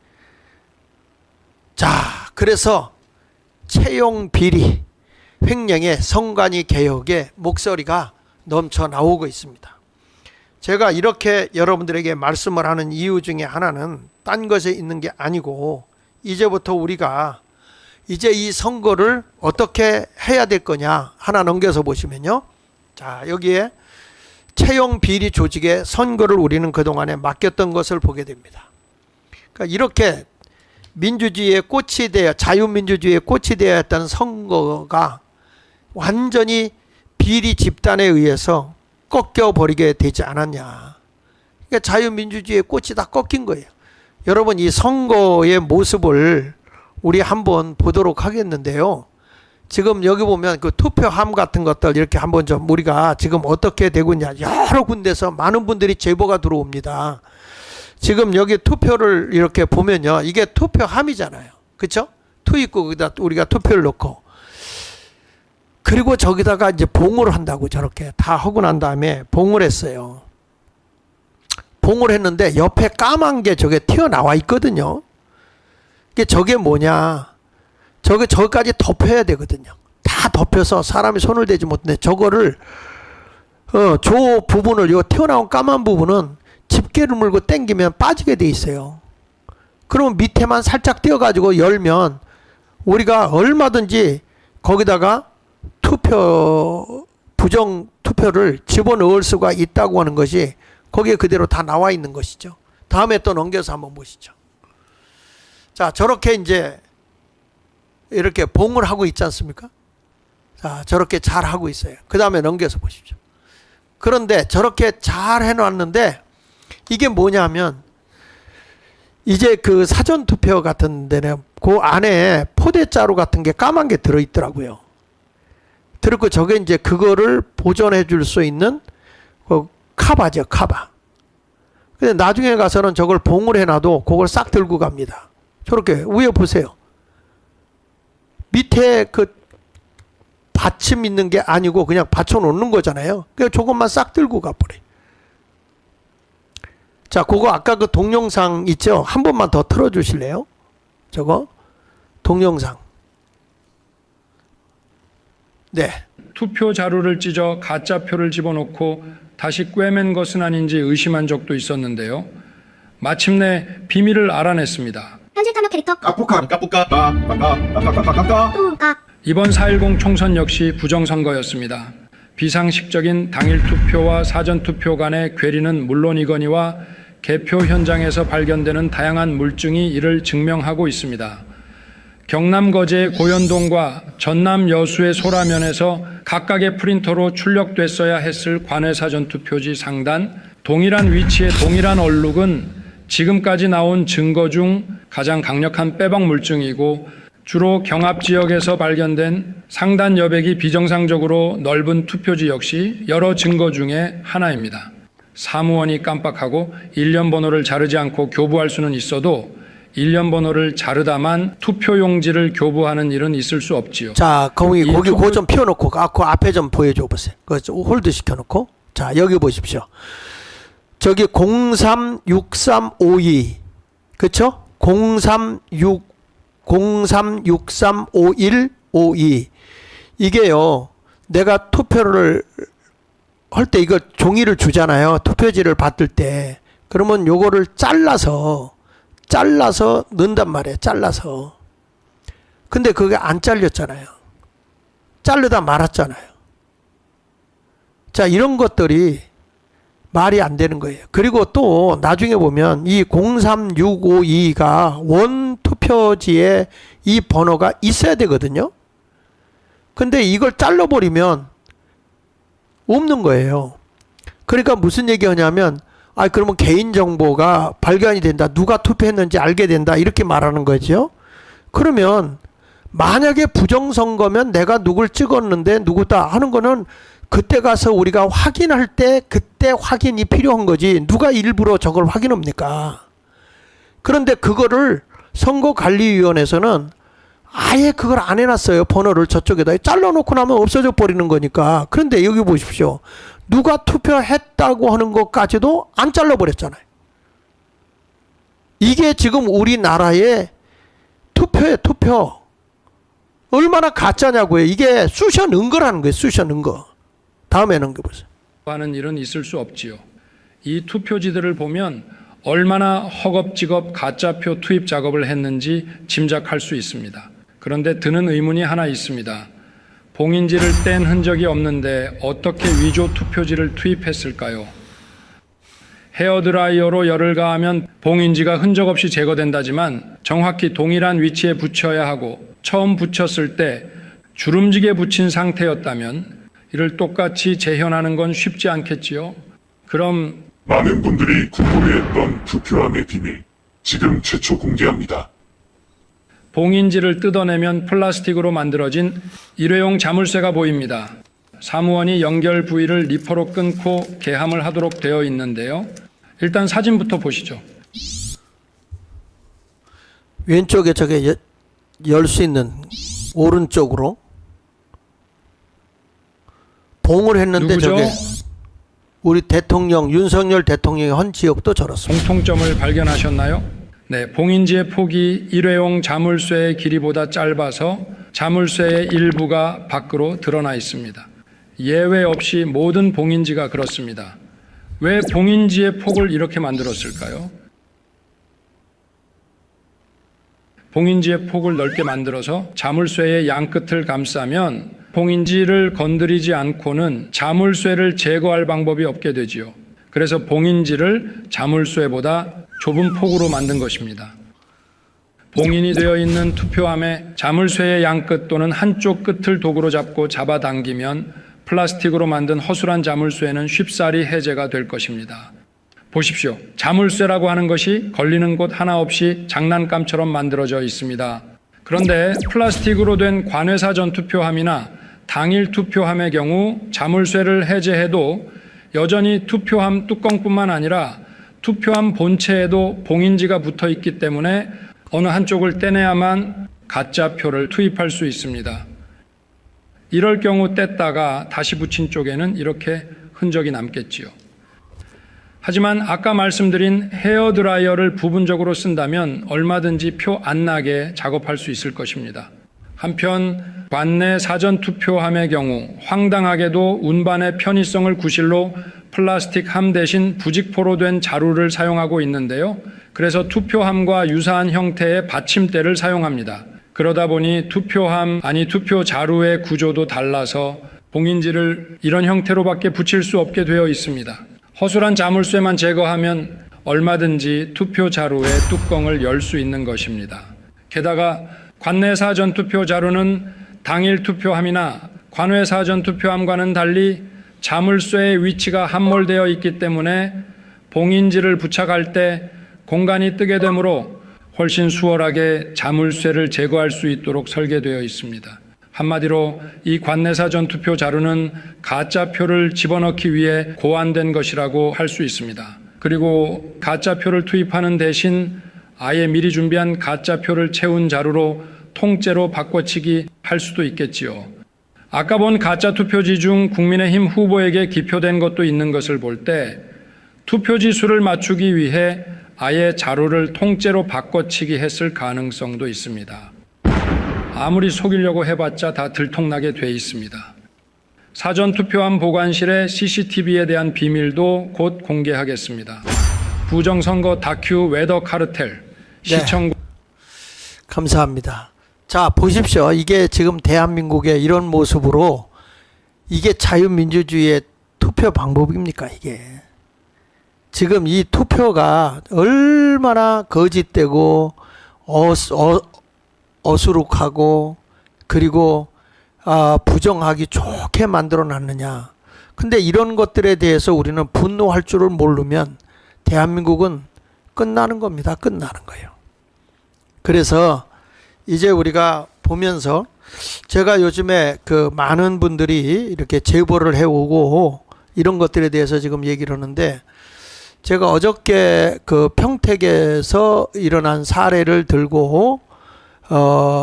A: 자, 그래서 채용 비리 횡령에 성관이 개혁의 목소리가 넘쳐 나오고 있습니다. 제가 이렇게 여러분들에게 말씀을 하는 이유 중에 하나는 딴 것에 있는 게 아니고, 이제부터 우리가 이제 이 선거를 어떻게 해야 될 거냐 하나 넘겨서 보시면요, 자, 여기에 채용 비리 조직에 선거를 우리는 그동안에 맡겼던 것을 보게 됩니다. 그러니까 이렇게 민주주의의 꽃이 되어, 자유민주주의의 꽃이 되어야 했던 선거가 완전히 비리 집단에 의해서 꺾여버리게 되지 않았냐. 그러니까 자유민주주의의 꽃이 다 꺾인 거예요. 여러분, 이 선거의 모습을 우리 한번 보도록 하겠는데요. 지금 여기 보면 그 투표함 같은 것들 이렇게 한번 좀 우리가 지금 어떻게 되고 있냐, 여러 군데서 많은 분들이 제보가 들어옵니다. 지금 여기 투표를 이렇게 보면요, 이게 투표함이잖아요. 그렇죠? 투 있고 거기다 우리가 투표를 넣고, 그리고 저기다가 이제 봉을 한다고 저렇게 다 하고 난 다음에 봉을 했어요. 봉을 했는데 옆에 까만 게 저게 튀어나와 있거든요. 저게 뭐냐, 저기까지 덮여야 되거든요. 다 덮여서 사람이 손을 대지 못했는데 저거를 저 부분을, 요 튀어나온 까만 부분은 집게를 물고 당기면 빠지게 돼 있어요. 그러면 밑에만 살짝 띄어가지고 열면 우리가 얼마든지 거기다가 부정 투표를 집어넣을 수가 있다고 하는 것이 거기에 그대로 다 나와 있는 것이죠. 다음에 또 넘겨서 한번 보시죠. 자, 저렇게 이제 이렇게 봉을 하고 있지 않습니까? 자, 저렇게 잘 하고 있어요. 그 다음에 넘겨서 보십시오. 그런데 저렇게 잘 해놨는데 이게 뭐냐면, 이제 그 사전투표 같은 데는 그 안에 포대자루 같은 게 까만 게 들어있더라고요. 그리고 저게 이제 그거를 보존해 줄 수 있는 그 카바죠, 카바. 근데 나중에 가서는 저걸 봉을 해놔도 그걸 싹 들고 갑니다. 저렇게 위에 보세요. 밑에 그 받침 있는 게 아니고 그냥 받쳐놓는 거잖아요. 그래서 저것만 싹 들고 가버려요. 자, 그거 아까 그 동영상 있죠? 한 번만 더 틀어주실래요? 저거 동영상. 네.
B: 투표 자료를 찢어 가짜 표를 집어넣고 다시 꿰맨 것은 아닌지 의심한 적도 있었는데요. 마침내 비밀을 알아냈습니다.
C: 현실 탐욕 캐릭터
D: 까뿌까
B: 이번 4.10 총선 역시 부정선거였습니다. 비상식적인 당일 투표와 사전 투표 간의 괴리는 물론이거니와 개표 현장에서 발견되는 다양한 물증이 이를 증명하고 있습니다. 경남 거제의 고현동과 전남 여수의 소라면에서 각각의 프린터로 출력됐어야 했을 관외 사전 투표지 상단, 동일한 위치의 동일한 얼룩은 지금까지 나온 증거 중 가장 강력한 빼박 물증이고, 주로 경합 지역에서 발견된 상단 여백이 비정상적으로 넓은 투표지 역시 여러 증거 중에 하나입니다. 사무원이 깜빡하고 일련 번호를 자르지 않고 교부할 수는 있어도 일련 번호를 자르다만 투표용지를 교부하는 일은 있을 수 없지요.
A: 자, 거기
B: 이
A: 거기
B: 투표-
A: 그거 좀 펴놓고 그 앞에 좀 보여줘 보세요. 그거 좀 홀드 시켜놓고. 자, 여기 보십시오. 저기 036352 그쵸? 03635152 이게요. 내가 투표를 할 때 이거 종이를 주잖아요. 투표지를 받을 때. 그러면 요거를 잘라서 넣는단 말이에요. 잘라서. 근데 그게 안 잘렸잖아요. 자르다 말았잖아요. 자, 이런 것들이 말이 안 되는 거예요. 그리고 또 나중에 보면 이 03652가 원 투표지에 이 번호가 있어야 되거든요. 근데 이걸 잘라버리면 없는 거예요. 그러니까 무슨 얘기하냐면 그러면 개인정보가 발견이 된다. 누가 투표했는지 알게 된다. 이렇게 말하는 거죠. 그러면 만약에 부정선거면 내가 누굴 찍었는데 누구다 하는 거는 그때 가서 우리가 확인할 때 그때 확인이 필요한 거지. 누가 일부러 저걸 확인합니까? 그런데 그거를 선거관리위원회에서는 아예 그걸 안 해놨어요. 번호를 저쪽에다 잘라놓고 나면 없어져 버리는 거니까. 그런데 여기 보십시오. 누가 투표했다고 하는 것까지도 안 잘라버렸잖아요. 이게 지금 우리나라의 투표예요. 투표. 얼마나 가짜냐고요. 이게 쑤셔 넣은 거라는 거예요. 쑤셔 넣은 거. 다음에 넘겨보세요.
B: 하는 일은 있을 수 없지요. 이 투표지들을 보면 얼마나 허겁지겁 가짜표 투입 작업을 했는지 짐작할 수 있습니다. 그런데 드는 의문이 하나 있습니다. 봉인지를 뗀 흔적이 없는데 어떻게 위조 투표지를 투입했을까요? 헤어드라이어로 열을 가하면 봉인지가 흔적 없이 제거된다지만 정확히 동일한 위치에 붙여야 하고 처음 붙였을 때 주름지게 붙인 상태였다면 이를 똑같이 재현하는 건 쉽지 않겠지요. 그럼
C: 많은 분들이 궁금해했던 투표함의 비밀, 지금 최초 공개합니다.
B: 봉인지를 뜯어내면 플라스틱으로 만들어진 일회용 자물쇠가 보입니다. 사무원이 연결 부위를 리퍼로 끊고 개함을 하도록 되어 있는데요. 일단 사진부터 보시죠.
A: 왼쪽에 저게 열 수 있는 오른쪽으로 봉을 했는데
B: 누구죠?
A: 저게 우리 대통령 윤석열 대통령의 한 지역도 저렇습니다.
B: 공통점을 발견하셨나요? 네, 봉인지의 폭이 일회용 자물쇠의 길이보다 짧아서 자물쇠의 일부가 밖으로 드러나 있습니다. 예외 없이 모든 봉인지가 그렇습니다. 왜 봉인지의 폭을 이렇게 만들었을까요? 봉인지의 폭을 넓게 만들어서 자물쇠의 양끝을 감싸면 봉인지를 건드리지 않고는 자물쇠를 제거할 방법이 없게 되지요. 그래서 봉인지를 자물쇠보다 좁은 폭으로 만든 것입니다. 봉인이 되어 있는 투표함에 자물쇠의 양끝 또는 한쪽 끝을 도구로 잡고 잡아당기면 플라스틱으로 만든 허술한 자물쇠는 쉽사리 해제가 될 것입니다. 보십시오. 자물쇠라고 하는 것이 걸리는 곳 하나 없이 장난감처럼 만들어져 있습니다. 그런데 플라스틱으로 된 관외사전 투표함이나 당일 투표함의 경우 자물쇠를 해제해도 여전히 투표함 뚜껑뿐만 아니라 투표함 본체에도 봉인지가 붙어 있기 때문에 어느 한쪽을 떼내야만 가짜 표를 투입할 수 있습니다. 이럴 경우 뗐다가 다시 붙인 쪽에는 이렇게 흔적이 남겠지요. 하지만 아까 말씀드린 헤어드라이어를 부분적으로 쓴다면 얼마든지 표 안 나게 작업할 수 있을 것입니다. 한편 관내 사전투표함의 경우 황당하게도 운반의 편의성을 구실로 플라스틱 함 대신 부직포로 된 자루를 사용하고 있는데요. 그래서 투표함과 유사한 형태의 받침대를 사용합니다. 그러다 보니 투표함 아니 투표 자루의 구조도 달라서 봉인지를 이런 형태로밖에 붙일 수 없게 되어 있습니다. 허술한 자물쇠만 제거하면 얼마든지 투표 자루의 뚜껑을 열 수 있는 것입니다. 게다가 관내 사전 투표 자루는 당일 투표함이나 관외 사전 투표함과는 달리 자물쇠의 위치가 함몰되어 있기 때문에 봉인지를 부착할 때 공간이 뜨게 되므로 훨씬 수월하게 자물쇠를 제거할 수 있도록 설계되어 있습니다. 한마디로 이 관내 사전 투표 자루는 가짜 표를 집어넣기 위해 고안된 것이라고 할 수 있습니다. 그리고 가짜 표를 투입하는 대신 아예 미리 준비한 가짜 표를 채운 자루로 통째로 바꿔치기 할 수도 있겠지요. 아까 본 가짜 투표지 중 국민의힘 후보에게 기표된 것도 있는 것을 볼 때 투표지 수를 맞추기 위해 아예 자루를 통째로 바꿔치기 했을 가능성도 있습니다. 아무리 속이려고 해봤자 다 들통나게 돼 있습니다. 사전투표함 보관실의 CCTV에 대한 비밀도 곧 공개하겠습니다. 부정선거 다큐 웨더 카르텔 시청
A: 감사합니다. 자, 보십시오. 이게 지금 대한민국의 이런 모습으로 이게 자유민주주의의 투표 방법입니까, 이게? 지금 이 투표가 얼마나 거짓되고 어수룩하고 그리고 부정하기 좋게 만들어 놨느냐. 근데 이런 것들에 대해서 우리는 분노할 줄을 모르면 대한민국은 끝나는 겁니다. 끝나는 거예요. 그래서 이제 우리가 보면서 제가 요즘에 그 많은 분들이 이렇게 제보를 해오고 이런 것들에 대해서 지금 얘기를 하는데, 제가 어저께 그 평택에서 일어난 사례를 들고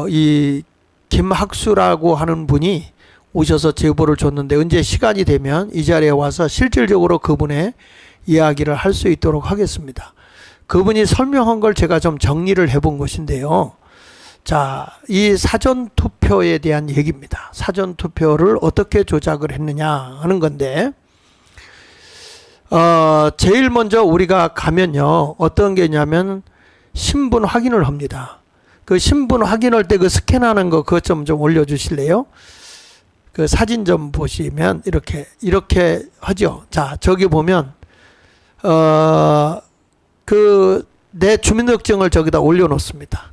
A: 이 김학수라고 하는 분이 오셔서 제보를 줬는데, 언제 시간이 되면 이 자리에 와서 실질적으로 그분의 이야기를 할 수 있도록 하겠습니다. 그분이 설명한 걸 제가 좀 정리를 해본 것인데요. 자, 이 사전투표에 대한 얘기입니다. 사전투표를 어떻게 조작을 했느냐 하는 건데, 제일 먼저 우리가 가면요, 어떤 게 있냐면 신분 확인을 합니다. 그 신분 확인할 때 그 스캔하는 거 그것 좀 올려주실래요? 그 사진 좀 보시면 이렇게 하죠. 자, 저기 보면 내 주민등록증을 저기다 올려놓습니다.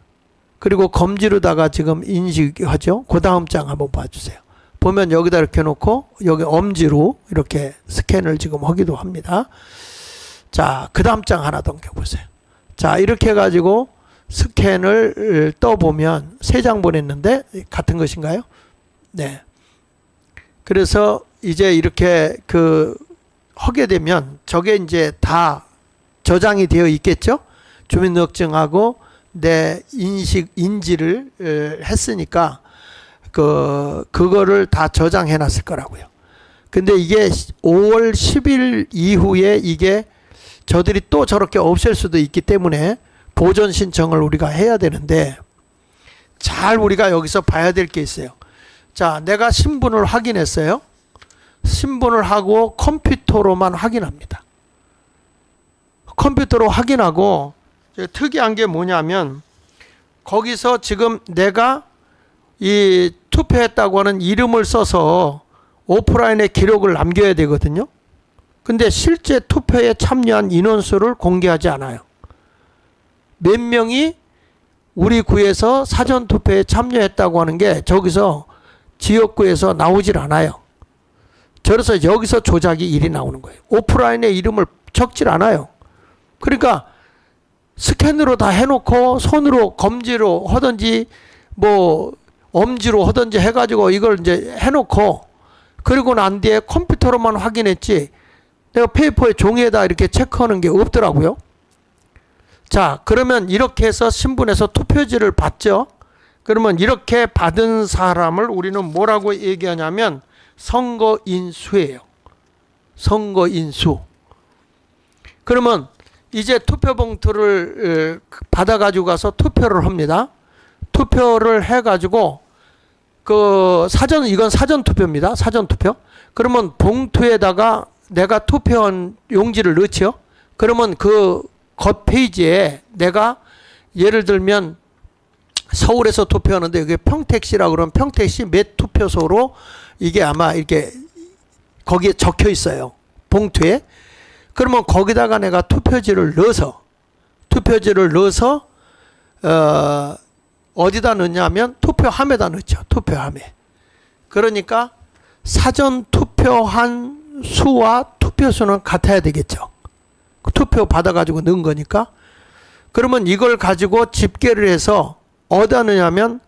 A: 그리고 검지로다가 지금 인식하죠. 그 다음 장 한번 봐주세요. 보면 여기다 이렇게 놓고 여기 엄지로 이렇게 스캔을 지금 하기도 합니다. 자, 그 다음 장 하나 넘겨보세요. 자, 이렇게 해가지고 스캔을 떠보면 3장 보냈는데 같은 것인가요? 네. 그래서 이제 이렇게 하게 되면 저게 이제 다 저장이 되어 있겠죠? 주민등록증하고 내 인지를 했으니까 그거를 다 저장해 놨을 거라고요. 근데 이게 5월 10일 이후에 이게 저들이 또 저렇게 없앨 수도 있기 때문에 보존 신청을 우리가 해야 되는데, 잘 우리가 여기서 봐야 될 게 있어요. 자, 내가 신분을 확인했어요. 신분을 하고 컴퓨터로만 확인합니다. 컴퓨터로 확인하고 특이한 게 뭐냐면, 거기서 지금 내가 이 투표했다고 하는 이름을 써서 오프라인에 기록을 남겨야 되거든요. 근데 실제 투표에 참여한 인원수를 공개하지 않아요. 몇 명이 우리 구에서 사전투표에 참여했다고 하는 게 저기서 지역구에서 나오질 않아요. 그래서 여기서 조작이 일이 나오는 거예요. 오프라인에 이름을 적질 않아요. 그러니까 스캔으로 다 해놓고 손으로 검지로 하든지 뭐 엄지로 하든지 해가지고 이걸 이제 해놓고, 그리고 난 뒤에 컴퓨터로만 확인했지 내가 페이퍼에 종이에다 이렇게 체크하는 게 없더라고요. 자, 그러면 이렇게 해서 신분에서 투표지를 받죠. 그러면 이렇게 받은 사람을 우리는 뭐라고 얘기하냐면 선거인수예요. 선거인수. 그러면 이제 투표봉투를 받아가지고 가서 투표를 합니다. 투표를 해가지고 이건 사전투표입니다. 사전투표. 그러면 봉투에다가 내가 투표한 용지를 넣죠. 그러면 그 겉페이지에 내가 예를 들면 서울에서 투표하는데 여기 평택시라고 그러면 평택시 몇 투표소로 이게 아마 이렇게 거기에 적혀 있어요. 봉투에. 그러면 거기다가 내가 투표지를 넣어서 어디다 넣냐면 투표함에다 넣죠. 투표함에. 그러니까 사전 투표한 수와 투표수는 같아야 되겠죠. 투표 받아가지고 넣은 거니까. 그러면 이걸 가지고 집계를 해서 어디다 넣냐면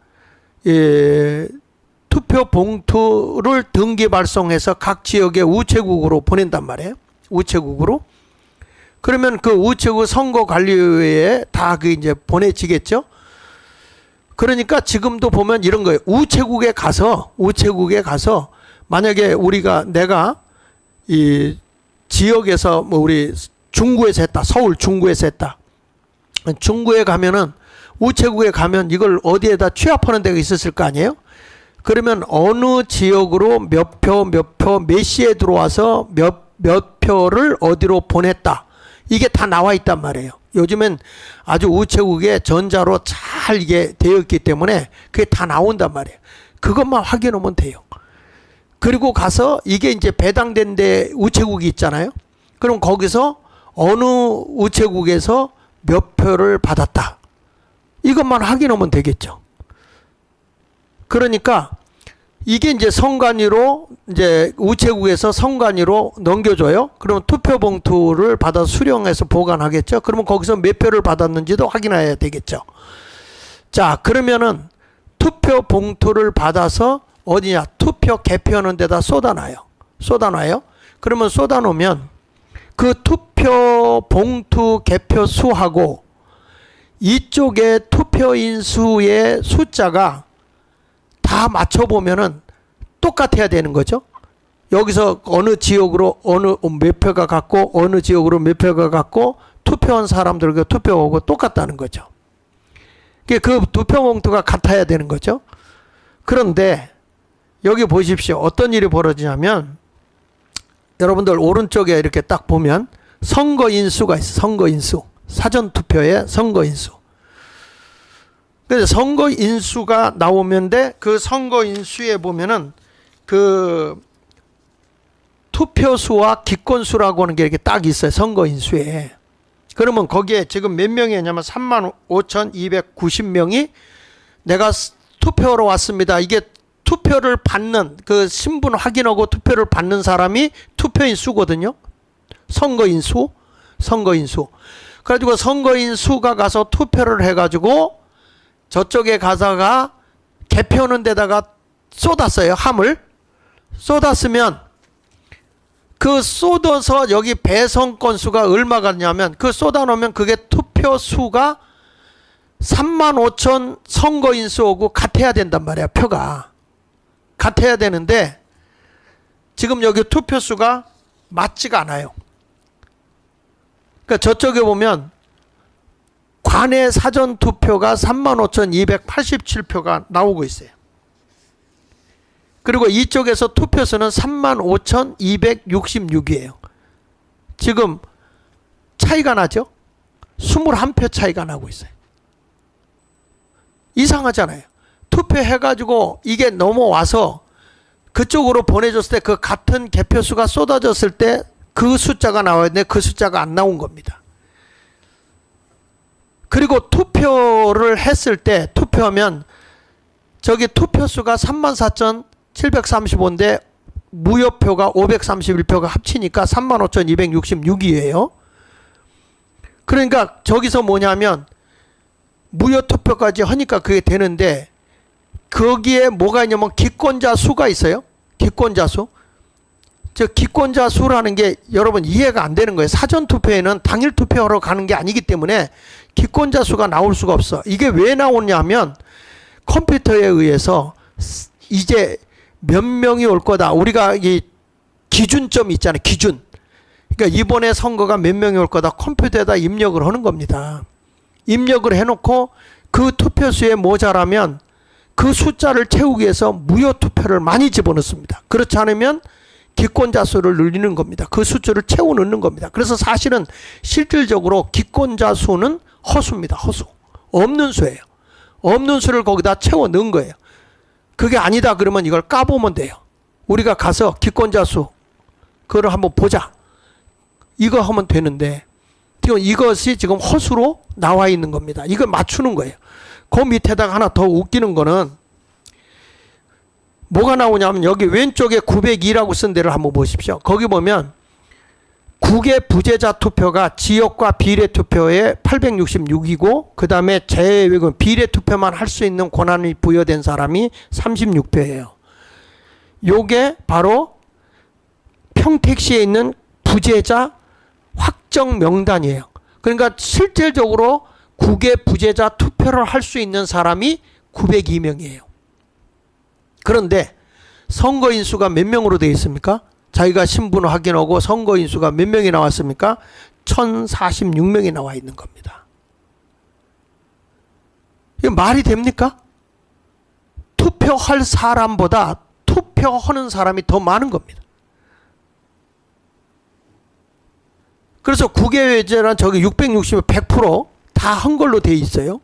A: 투표 봉투를 등기 발송해서 각 지역의 우체국으로 보낸단 말이에요. 우체국으로. 그러면 그 우체국 선거관리회에 다 그 이제 보내지겠죠. 그러니까 지금도 보면 이런 거예요. 우체국에 가서 만약에 내가 이 지역에서 뭐 우리 중구에서 했다. 서울 중구에서 했다. 중구에 가면은 우체국에 가면 이걸 어디에다 취합하는 데가 있었을 거 아니에요? 그러면 어느 지역으로 몇 시에 들어와서 몇 표를 어디로 보냈다. 이게 다 나와 있단 말이에요. 요즘엔 아주 우체국에 전자로 잘 이게 되어 있기 때문에 그게 다 나온단 말이에요. 그것만 확인하면 돼요. 그리고 가서 이게 이제 배당된 데 우체국이 있잖아요. 그럼 거기서 어느 우체국에서 몇 표를 받았다. 이것만 확인하면 되겠죠. 그러니까 이게 이제 선관위로 이제 우체국에서 선관위로 넘겨줘요. 그러면 투표 봉투를 받아서 수령해서 보관하겠죠. 그러면 거기서 몇 표를 받았는지도 확인해야 되겠죠. 자, 그러면은 투표 봉투를 받아서 어디냐? 투표 개표하는 데다 쏟아놔요. 그러면 쏟아놓으면 그 투표 봉투 개표 수하고 이쪽에 투표인 수의 숫자가 다 맞춰보면은 똑같아야 되는 거죠. 여기서 어느 지역으로 몇 표가 갔고 어느 지역으로 몇 표가 갔고 투표한 사람들과 투표하고 똑같다는 거죠. 그 투표 봉투가 같아야 되는 거죠. 그런데 여기 보십시오. 어떤 일이 벌어지냐면 여러분들 오른쪽에 이렇게 딱 보면 선거인수가 있어요. 선거인수. 사전투표의 선거인수. 그래서 선거인수가 나오면데 그 선거인수에 보면은 그 투표수와 기권수라고 하는 게 이렇게 딱 있어요. 선거인수에. 그러면 거기에 지금 몇 명이었냐면 35,290명이 내가 투표하러 왔습니다. 이게 투표를 받는 그 신분 확인하고 투표를 받는 사람이 투표인 수거든요. 선거인수. 그래가지고 선거인수가 가서 투표를 해가지고 저쪽에 가다가 개표하는 데다가 쏟았어요. 함을 쏟았으면 그 쏟아서 여기 배선 건수가 얼마 같냐면 그 쏟아놓으면 그게 투표 수가 35,000 선거인수하고 같아야 된단 말이야. 표가 같아야 되는데 지금 여기 투표 수가 맞지가 않아요. 그러니까 저쪽에 보면 관내 사전투표가 35,287표가 나오고 있어요. 그리고 이쪽에서 투표수는 35,266이에요. 지금 차이가 나죠? 21표 차이가 나고 있어요. 이상하잖아요. 투표해가지고 이게 넘어와서 그쪽으로 보내줬을 때 그 같은 개표수가 쏟아졌을 때 그 숫자가 나와야 되는데 그 숫자가 안 나온 겁니다. 그리고 투표를 했을 때 투표하면 저기 투표수가 34,735인데 무효표가 531표가 합치니까 35,266이에요. 그러니까 저기서 뭐냐면 무효 투표까지 하니까 그게 되는데 거기에 뭐가 있냐면 기권자 수가 있어요. 기권자 수. 저 기권자 수라는 게 여러분 이해가 안 되는 거예요. 사전 투표에는 당일 투표하러 가는 게 아니기 때문에 기권자 수가 나올 수가 없어. 이게 왜 나오냐면 컴퓨터에 의해서 이제 몇 명이 올 거다. 우리가 이 기준점이 있잖아요. 기준. 그러니까 이번에 선거가 몇 명이 올 거다. 컴퓨터에다 입력을 하는 겁니다. 입력을 해놓고 그 투표수에 모자라면 그 숫자를 채우기 위해서 무효 투표를 많이 집어넣습니다. 그렇지 않으면 기권자 수를 늘리는 겁니다. 그 숫자를 채워 넣는 겁니다. 그래서 사실은 실질적으로 기권자 수는 허수입니다. 허수. 없는 수예요. 없는 수를 거기다 채워 넣은 거예요. 그게 아니다 그러면 이걸 까보면 돼요. 우리가 가서 기권자 수 그걸 한번 보자. 이거 하면 되는데 지금 이것이 지금 허수로 나와 있는 겁니다. 이걸 맞추는 거예요. 그 밑에다가 하나 더 웃기는 거는 뭐가 나오냐면 여기 왼쪽에 902라고 쓴 데를 한번 보십시오. 거기 보면 국외 부재자 투표가 지역과 비례 투표에 866이고 그 다음에 재외국은 비례 투표만 할 수 있는 권한이 부여된 사람이 36표예요. 요게 바로 평택시에 있는 부재자 특정 명단이에요. 그러니까 실질적으로 국외 부재자 투표를 할 수 있는 사람이 902명이에요. 그런데 선거인 수가 몇 명으로 되어 있습니까? 자기가 신분 확인하고 선거인 수가 몇 명이 나왔습니까? 1046명이 나와 있는 겁니다. 이게 말이 됩니까? 투표할 사람보다 투표하는 사람이 더 많은 겁니다. 그래서 국외제란 저기 660명 100% 다 한 걸로 돼 있어요.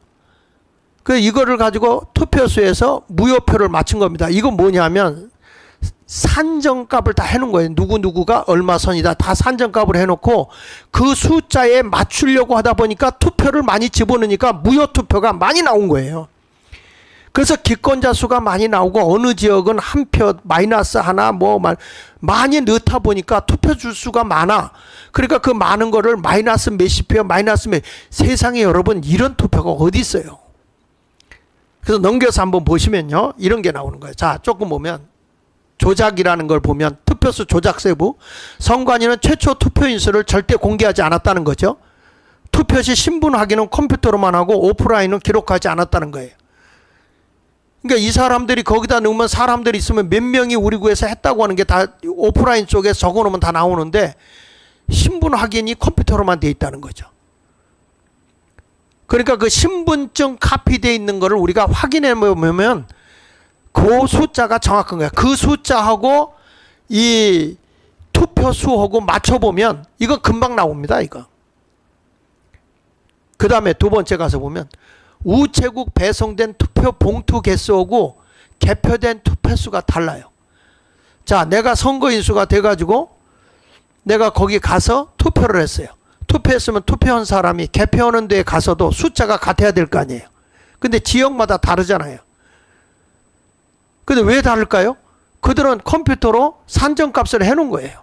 A: 그 이거를 가지고 투표소에서 무효표를 맞춘 겁니다. 이건 뭐냐면 산정값을 다 해놓은 거예요. 누구누구가 얼마 선이다. 다 산정값을 해놓고 그 숫자에 맞추려고 하다 보니까 투표를 많이 집어넣으니까 무효투표가 많이 나온 거예요. 그래서 기권자 수가 많이 나오고 어느 지역은 한 표 마이너스 하나 뭐 많이 넣다 보니까 투표주 수가 많아. 그러니까 그 많은 거를 마이너스 몇십 표 마이너스 몇 세상에 여러분 이런 투표가 어디 있어요. 그래서 넘겨서 한번 보시면요. 이런 게 나오는 거예요. 자, 조금 보면 조작이라는 걸 보면 투표수 조작 세부. 선관위는 최초 투표인 수를 절대 공개하지 않았다는 거죠. 투표 시 신분 확인은 컴퓨터로만 하고 오프라인은 기록하지 않았다는 거예요. 그러니까 이 사람들이 거기다 넣으면 사람들이 있으면 몇 명이 우리 구에서 했다고 하는 게 다 오프라인 쪽에 적어놓으면 다 나오는데 신분 확인이 컴퓨터로만 돼 있다는 거죠. 그러니까 그 신분증 카피되어 있는 거를 우리가 확인해 보면 그 숫자가 정확한 거야. 그 숫자하고 이 투표수하고 맞춰보면 이거 금방 나옵니다. 이거. 그 다음에 두 번째 가서 보면 우체국 배송된 투표 봉투 개수하고 개표된 투표수가 달라요. 자, 내가 선거인수가 돼가지고 내가 거기 가서 투표를 했어요. 투표했으면 투표한 사람이 개표하는 데에 가서도 숫자가 같아야 될 거 아니에요. 근데 지역마다 다르잖아요. 근데 왜 다를까요? 그들은 컴퓨터로 산정값을 해놓은 거예요.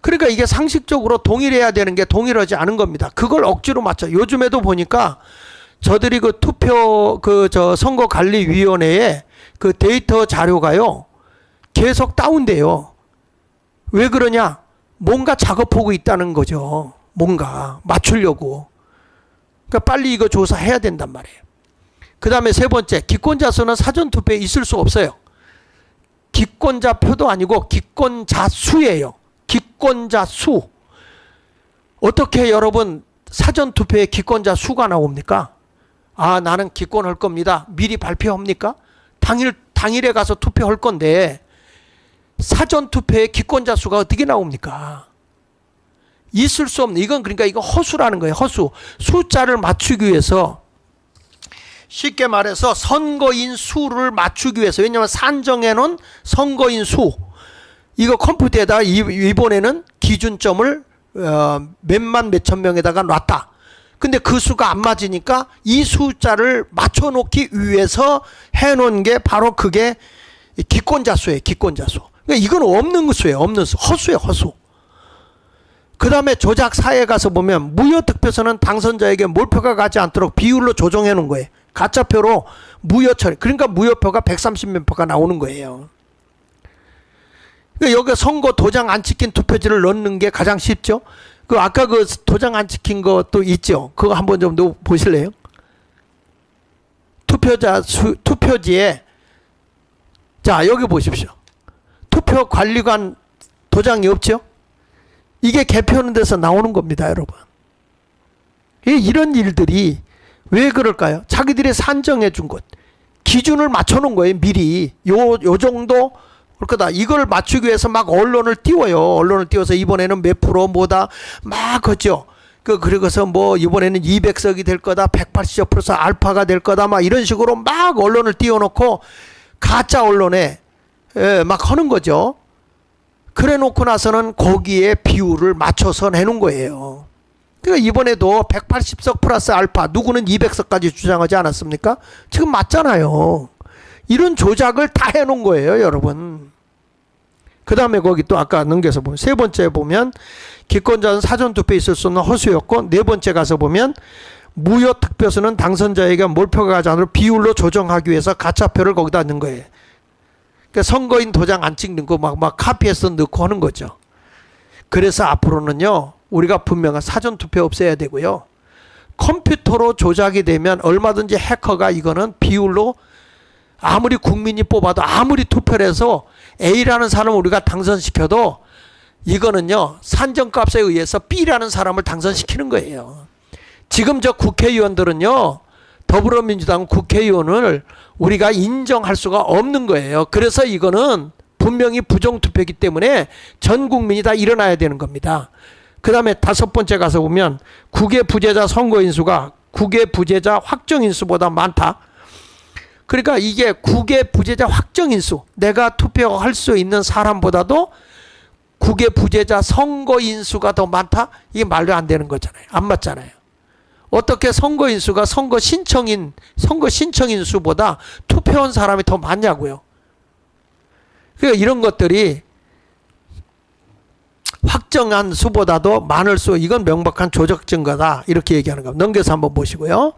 A: 그러니까 이게 상식적으로 동일해야 되는 게 동일하지 않은 겁니다. 그걸 억지로 맞춰. 요즘에도 보니까 저들이 그 투표 선거관리위원회에 그 데이터 자료가요 계속 다운돼요. 왜 그러냐? 뭔가 작업하고 있다는 거죠. 뭔가 맞추려고. 그러니까 빨리 이거 조사해야 된단 말이에요. 그 다음에 세 번째, 기권자 수는 사전투표에 있을 수 없어요. 기권자 표도 아니고 기권자 수예요. 기권자 수. 어떻게 여러분 사전투표에 기권자 수가 나옵니까? 아, 나는 기권할 겁니다. 미리 발표합니까? 당일에 가서 투표할 건데 사전투표에 기권자 수가 어떻게 나옵니까? 있을 수 없는, 이건 그러니까 이거 허수라는 거예요. 허수. 숫자를 맞추기 위해서, 쉽게 말해서 선거인 수를 맞추기 위해서, 왜냐하면 산정해놓은 선거인 수, 이거 컴퓨터에다가 이번에는 기준점을 몇만 몇천 명에다가 놨다. 근데 그 수가 안 맞으니까 이 숫자를 맞춰놓기 위해서 해놓은 게 바로 그게 기권자 수예요. 기권자 수. 그러니까 이건 없는 수예요. 없는 수. 허수예요. 허수. 그 다음에 조작 사에 가서 보면 무효득표서는 당선자에게 몰표가 가지 않도록 비율로 조정해 놓은 거예요. 가짜표로 무효 처리. 그러니까 무효표가 130몇 표가 나오는 거예요. 그러니까 여기 선거 도장 안 찍힌 투표지를 넣는 게 가장 쉽죠. 그 아까 그 도장 안 찍힌 것도 있죠. 그거 한번 좀 보실래요? 투표지에 자, 여기 보십시오. 투표관리관 도장이 없죠? 이게 개표하는 데서 나오는 겁니다, 여러분. 이런 일들이 왜 그럴까요? 자기들이 산정해 준 것. 기준을 맞춰 놓은 거예요, 미리. 요 정도 올 거다. 이걸 맞추기 위해서 막 언론을 띄워요. 언론을 띄워서 이번에는 몇 프로 뭐다. 막 하죠. 그리고서 뭐 이번에는 200석이 될 거다. 180% 알파가 될 거다. 막 이런 식으로 막 언론을 띄워놓고 가짜 언론에 막 하는 거죠. 그래 놓고 나서는 거기에 비율을 맞춰서 내놓은 거예요. 그러니까 이번에도 180석 플러스 알파, 누구는 200석까지 주장하지 않았습니까? 지금 맞잖아요. 이런 조작을 다 해놓은 거예요, 여러분. 그 다음에 거기 또 아까 넘겨서 보면 세 번째 보면 기권자는 사전투표에 있을 수 없는 허수였고, 네 번째 가서 보면 무효득표수는 당선자에게 몰표가 가지 않도록 비율로 조정하기 위해서 가짜표를 거기다 넣은 거예요. 그러니까 선거인 도장 안 찍는 거 막 카피해서 넣고 하는 거죠. 그래서 앞으로는요, 우리가 분명한 사전투표 없애야 되고요. 컴퓨터로 조작이 되면 얼마든지 해커가 이거는 비율로 아무리 국민이 뽑아도 아무리 투표를 해서 A라는 사람을 우리가 당선시켜도 이거는요 산정값에 의해서 B라는 사람을 당선시키는 거예요. 지금 저 국회의원들은요 더불어민주당 국회의원을 우리가 인정할 수가 없는 거예요. 그래서 이거는 분명히 부정투표이기 때문에 전 국민이 다 일어나야 되는 겁니다. 그 다음에 5번째 가서 보면 국외 부재자 선거인수가 국외 부재자 확정인수보다 많다. 그러니까 이게 국외 부재자 확정인수, 내가 투표할 수 있는 사람보다도 국외 부재자 선거인수가 더 많다? 이게 말도 안 되는 거잖아요. 안 맞잖아요. 어떻게 선거인수가 선거 신청인 수보다 투표한 사람이 더 많냐고요. 그러니까 이런 것들이 확정한 수보다도 많을 수, 이건 명백한 조작 증거다 이렇게 얘기하는 겁니다. 넘겨서 한번 보시고요.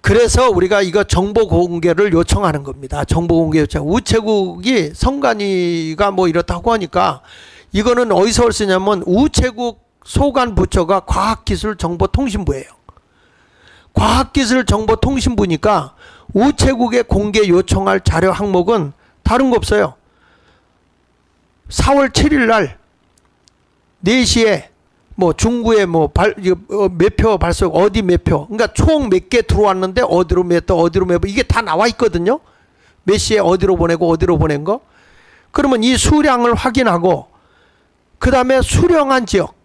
A: 그래서 우리가 이거 정보 공개를 요청하는 겁니다. 정보 공개 요청. 우체국이 선관위가 뭐 이렇다고 하니까 이거는 어디서 올 쓰냐면 우체국 소관 부처가 과학기술정보통신부예요. 과학기술정보통신부니까 우체국에 공개 요청할 자료 항목은 다른 거 없어요. 4월 7일 날 4시에 뭐 중구에 뭐 매표 발송 어디 매표, 그러니까 총 몇 개 들어왔는데 어디로 매표 이게 다 나와 있거든요. 몇 시에 어디로 보내고 어디로 보낸 거. 그러면 이 수량을 확인하고 그 다음에 수령한 지역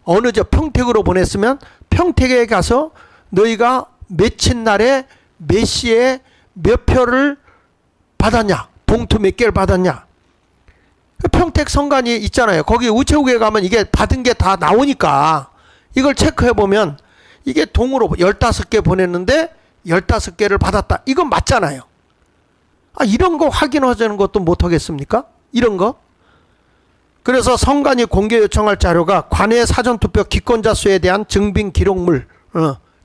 A: 어느 저 평택으로 보냈으면 평택에 가서 너희가 며칠 날에 몇 시에 몇 표를 받았냐, 봉투 몇 개를 받았냐. 평택 선관위 있잖아요. 거기 우체국에 가면 이게 받은 게 다 나오니까 이걸 체크해 보면 이게 동으로 15개 보냈는데 15개를 받았다. 이건 맞잖아요. 아, 이런 거 확인하자는 것도 못 하겠습니까? 이런 거. 그래서 선관위 공개 요청할 자료가 관외 사전투표 기권자 수에 대한 증빙 기록물,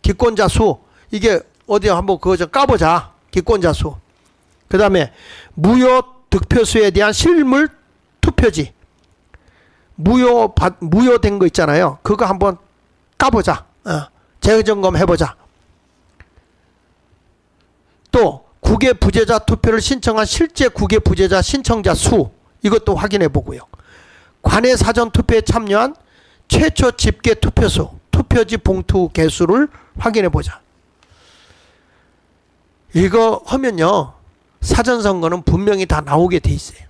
A: 기권자 수. 이게 어디 한번 그거 좀 까보자. 기권자 수. 그 다음에 무효 득표수에 대한 실물 투표지. 무효된 거 있잖아요. 그거 한번 까보자. 재점검 해보자. 또 국외 부재자 투표를 신청한 실제 국외 부재자 신청자 수, 이것도 확인해 보고요. 관외 사전 투표에 참여한 최초 집계 투표수, 투표지 봉투 개수를 확인해 보자. 이거 하면요 사전선거는 분명히 다 나오게 돼 있어요.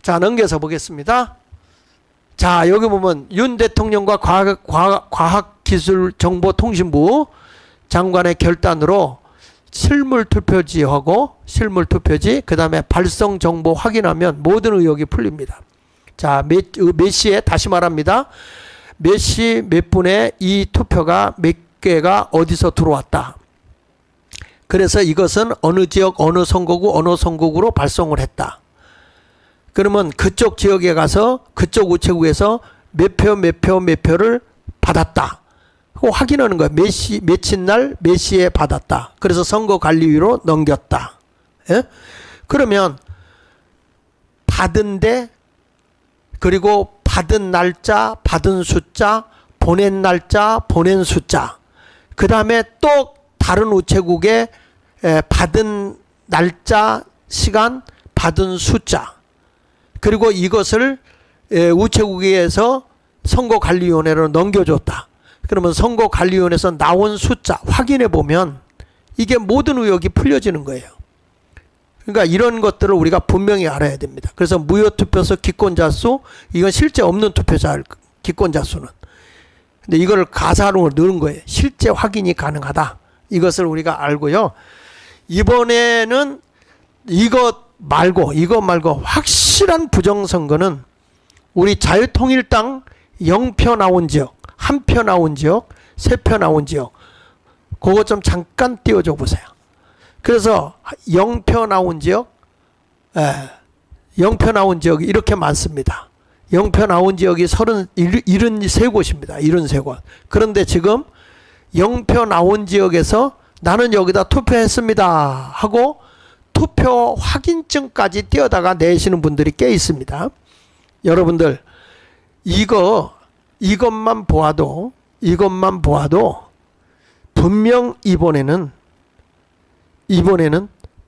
A: 자, 넘겨서 보겠습니다. 자, 여기 보면 윤 대통령과 과학기술정보통신부 장관의 결단으로 실물투표지하고 실물투표지, 그 다음에 발송정보 확인하면 모든 의혹이 풀립니다. 자, 몇 시에, 다시 말합니다. 몇 시 몇 분에 이 투표가 몇 개가 어디서 들어왔다. 그래서 이것은 어느 지역 어느 선거구로 발송을 했다. 그러면 그쪽 지역에 가서 그쪽 우체국에서 몇 표를 받았다. 그거 확인하는 거야. 며칠 날 몇 시에 받았다. 그래서 선거관리위로 넘겼다. 예? 그러면 받은 데, 그리고 받은 날짜, 받은 숫자, 보낸 날짜, 보낸 숫자, 그 다음에 또 다른 우체국에 받은 날짜, 시간, 받은 숫자, 그리고 이것을 우체국에서 선거관리위원회로 넘겨줬다. 그러면 선거관리위원회에서 나온 숫자 확인해 보면 이게 모든 의혹이 풀려지는 거예요. 그러니까 이런 것들을 우리가 분명히 알아야 됩니다. 그래서 무효투표소 기권자 수, 이건 실제 없는 투표자 기권자 수는. 근데 이걸 가사로 넣은 거예요. 실제 확인이 가능하다. 이것을 우리가 알고요. 이번에는 이거 말고 확실한 부정선거는 우리 자유통일당 0표 나온 지역, 1표 나온 지역, 3표 나온 지역, 그거 좀 잠깐 띄워줘 보세요. 그래서 0표 나온 지역, 0표 나온 지역이 이렇게 많습니다. 0표 나온 지역이 73곳입니다. 73곳. 그런데 지금 0표 나온 지역에서 나는 여기다 투표했습니다 하고 투표 확인증까지 띄어다가 내시는 분들이 꽤 있습니다. 여러분들 이것만 보아도 분명 이번에는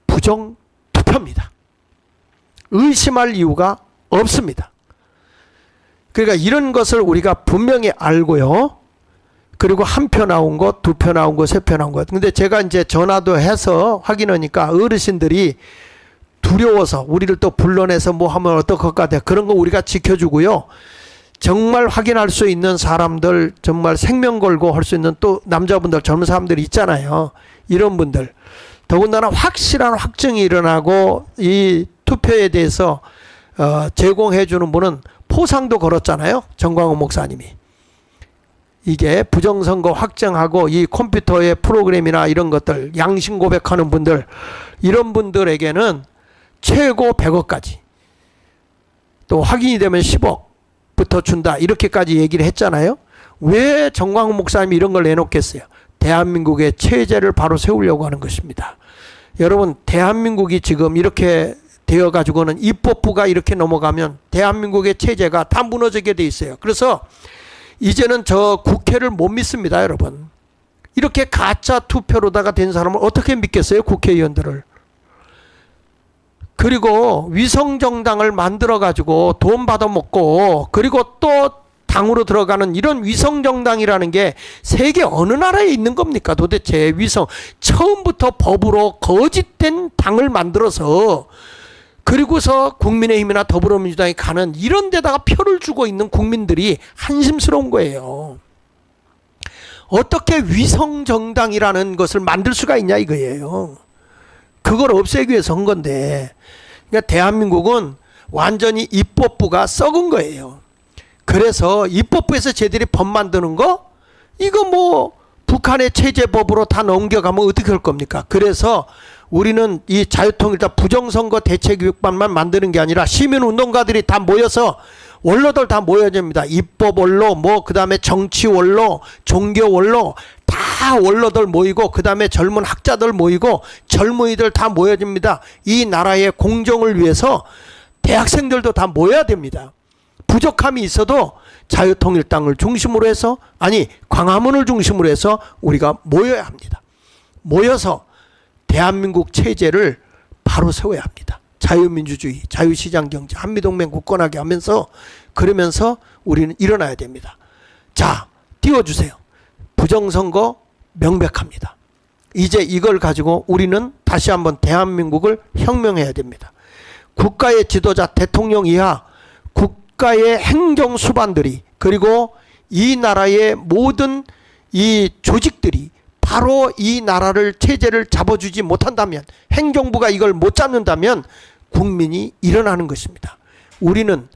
A: 부정 투표입니다. 의심할 이유가 없습니다. 그러니까 이런 것을 우리가 분명히 알고요. 그리고 한 표 나온 것, 두 표 나온 것, 세 표 나온 것. 근데 제가 이제 전화도 해서 확인하니까 어르신들이 두려워서 우리를 또 불러내서 뭐 하면 어떨 것 같아. 그런 거 우리가 지켜주고요. 정말 확인할 수 있는 사람들, 정말 생명 걸고 할 수 있는 또 남자분들, 젊은 사람들이 있잖아요. 이런 분들. 더군다나 확실한 확증이 일어나고 이 투표에 대해서 제공해 주는 분은 포상도 걸었잖아요. 정광훈 목사님이. 이게 부정선거 확정하고 이 컴퓨터의 프로그램이나 이런 것들 양심 고백하는 분들, 이런 분들에게는 최고 100억까지, 또 확인이 되면 10억부터 준다, 이렇게까지 얘기를 했잖아요. 왜 정광훈 목사님이 이런 걸 내놓겠어요? 대한민국의 체제를 바로 세우려고 하는 것입니다. 여러분, 대한민국이 지금 이렇게 되어 가지고는 입법부가 이렇게 넘어가면 대한민국의 체제가 다 무너지게 돼 있어요. 그래서 이제는 저 국회를 못 믿습니다, 여러분. 이렇게 가짜 투표로다가 된 사람을 어떻게 믿겠어요, 국회의원들을. 그리고 위성정당을 만들어 가지고 돈 받아먹고, 그리고 또 당으로 들어가는 이런 위성정당이라는 게 세계 어느 나라에 있는 겁니까? 도대체 위성, 처음부터 법으로 거짓된 당을 만들어서 그리고서 국민의힘이나 더불어민주당이 가는 이런 데다가 표를 주고 있는 국민들이 한심스러운 거예요. 어떻게 위성정당이라는 것을 만들 수가 있냐 이거예요. 그걸 없애기 위해서 한 건데, 그러니까 대한민국은 완전히 입법부가 썩은 거예요. 그래서 입법부에서 쟤들이 법 만드는 거, 이거 뭐 북한의 체제법으로 다 넘겨가면 어떻게 할 겁니까? 그래서 우리는 이 자유통일당 부정선거 대책교육반만 만드는 게 아니라 시민운동가들이 다 모여서, 원로들 다 모여야 됩니다. 입법원로, 뭐 그 다음에 정치원로, 종교원로, 다 원로들 모이고, 그 다음에 젊은 학자들 모이고, 젊은이들 다 모여야 됩니다. 이 나라의 공정을 위해서 대학생들도 다 모여야 됩니다. 부족함이 있어도 자유통일당을 중심으로 해서, 아니 광화문을 중심으로 해서 우리가 모여야 합니다. 모여서 대한민국 체제를 바로 세워야 합니다. 자유민주주의, 자유시장경제, 한미동맹 굳건하게 하면서, 그러면서 우리는 일어나야 됩니다. 자, 띄워주세요. 부정선거 명백합니다. 이제 이걸 가지고 우리는 다시 한번 대한민국을 혁명해야 됩니다. 국가의 지도자, 대통령 이하 국가의 행정수반들이, 그리고 이 나라의 모든 이 조직들이 바로 이 나라를, 체제를 잡아주지 못한다면, 행정부가 이걸 못 잡는다면 국민이 일어나는 것입니다. 우리는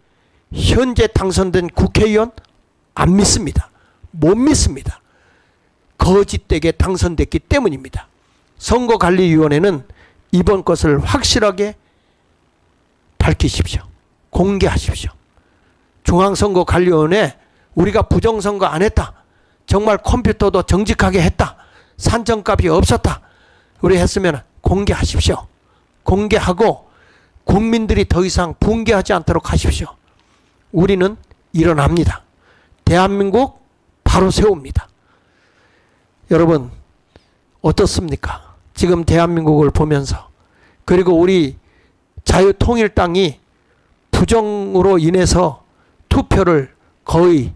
A: 현재 당선된 국회의원 안 믿습니다. 못 믿습니다. 거짓되게 당선됐기 때문입니다. 선거관리위원회는 이번 것을 확실하게 밝히십시오. 공개하십시오. 중앙선거관리위원회, 우리가 부정선거 안 했다, 정말 컴퓨터도 정직하게 했다, 산정값이 없었다, 우리 했으면 공개하십시오. 공개하고 국민들이 더 이상 붕괴하지 않도록 하십시오. 우리는 일어납니다. 대한민국 바로 세웁니다. 여러분 어떻습니까? 지금 대한민국을 보면서, 그리고 우리 자유통일당이 부정으로 인해서 투표를 거의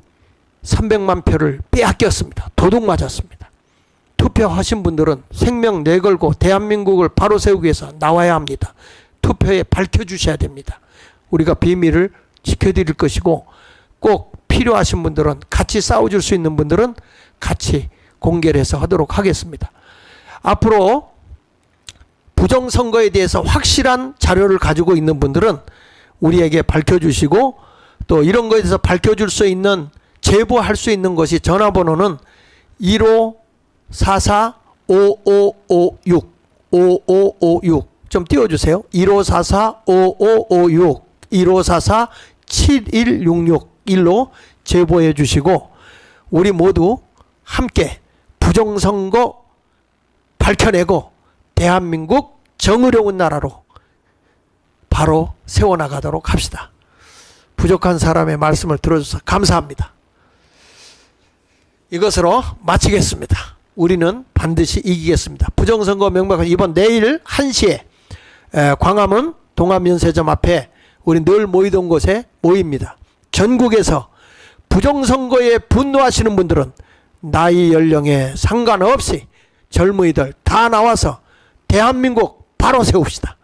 A: 300만 표를 빼앗겼습니다. 도둑 맞았습니다. 투표하신 분들은 생명 내걸고 대한민국을 바로 세우기 위해서 나와야 합니다. 투표에 밝혀주셔야 됩니다. 우리가 비밀을 지켜드릴 것이고, 꼭 필요하신 분들은, 같이 싸워줄 수 있는 분들은 같이 공개를 해서 하도록 하겠습니다. 앞으로 부정선거에 대해서 확실한 자료를 가지고 있는 분들은 우리에게 밝혀주시고, 또 이런 거에 대해서 밝혀줄 수 있는, 제보할 수 있는 것이, 전화번호는 1544-5556 5556 좀 띄워주세요. 1544-5556 1544-7166 제보해 주시고, 우리 모두 함께 부정선거 밝혀내고 대한민국 정의로운 나라로 바로 세워나가도록 합시다. 부족한 사람의 말씀을 들어줘서 감사합니다. 이것으로 마치겠습니다. 우리는 반드시 이기겠습니다. 부정선거 명백한 이번 내일 1시에 광화문 동아면세점 앞에 우리 늘 모이던 곳에 모입니다. 전국에서 부정선거에 분노하시는 분들은 나이 연령에 상관없이 젊은이들 다 나와서 대한민국 바로 세웁시다.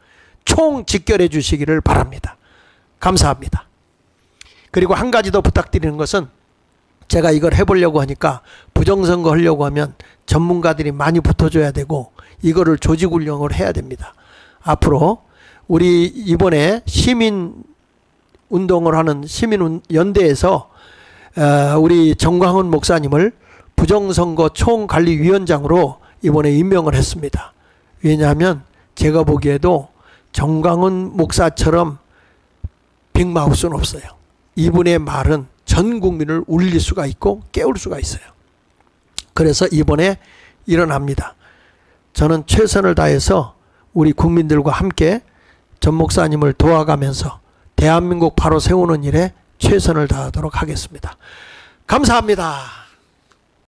A: 총 직결해 주시기를 바랍니다. 감사합니다. 그리고 한 가지 더 부탁드리는 것은 제가 이걸 해보려고 하니까 부정선거 하려고 하면 전문가들이 많이 붙어줘야 되고 이거를 조직훈련을 해야 됩니다. 앞으로 우리 이번에 시민운동을 하는 시민연대에서 우리 정광훈 목사님을 부정선거 총관리위원장으로 이번에 임명을 했습니다. 왜냐하면 제가 보기에도 정광훈 목사처럼 빅마우스는 없어요. 이분의 말은 전 국민을 울릴 수가 있고 깨울 수가 있어요. 그래서 이번에 일어납니다. 저는 최선을 다해서 우리 국민들과 함께 전 목사님을 도와가면서 대한민국 바로 세우는 일에 최선을 다하도록 하겠습니다. 감사합니다.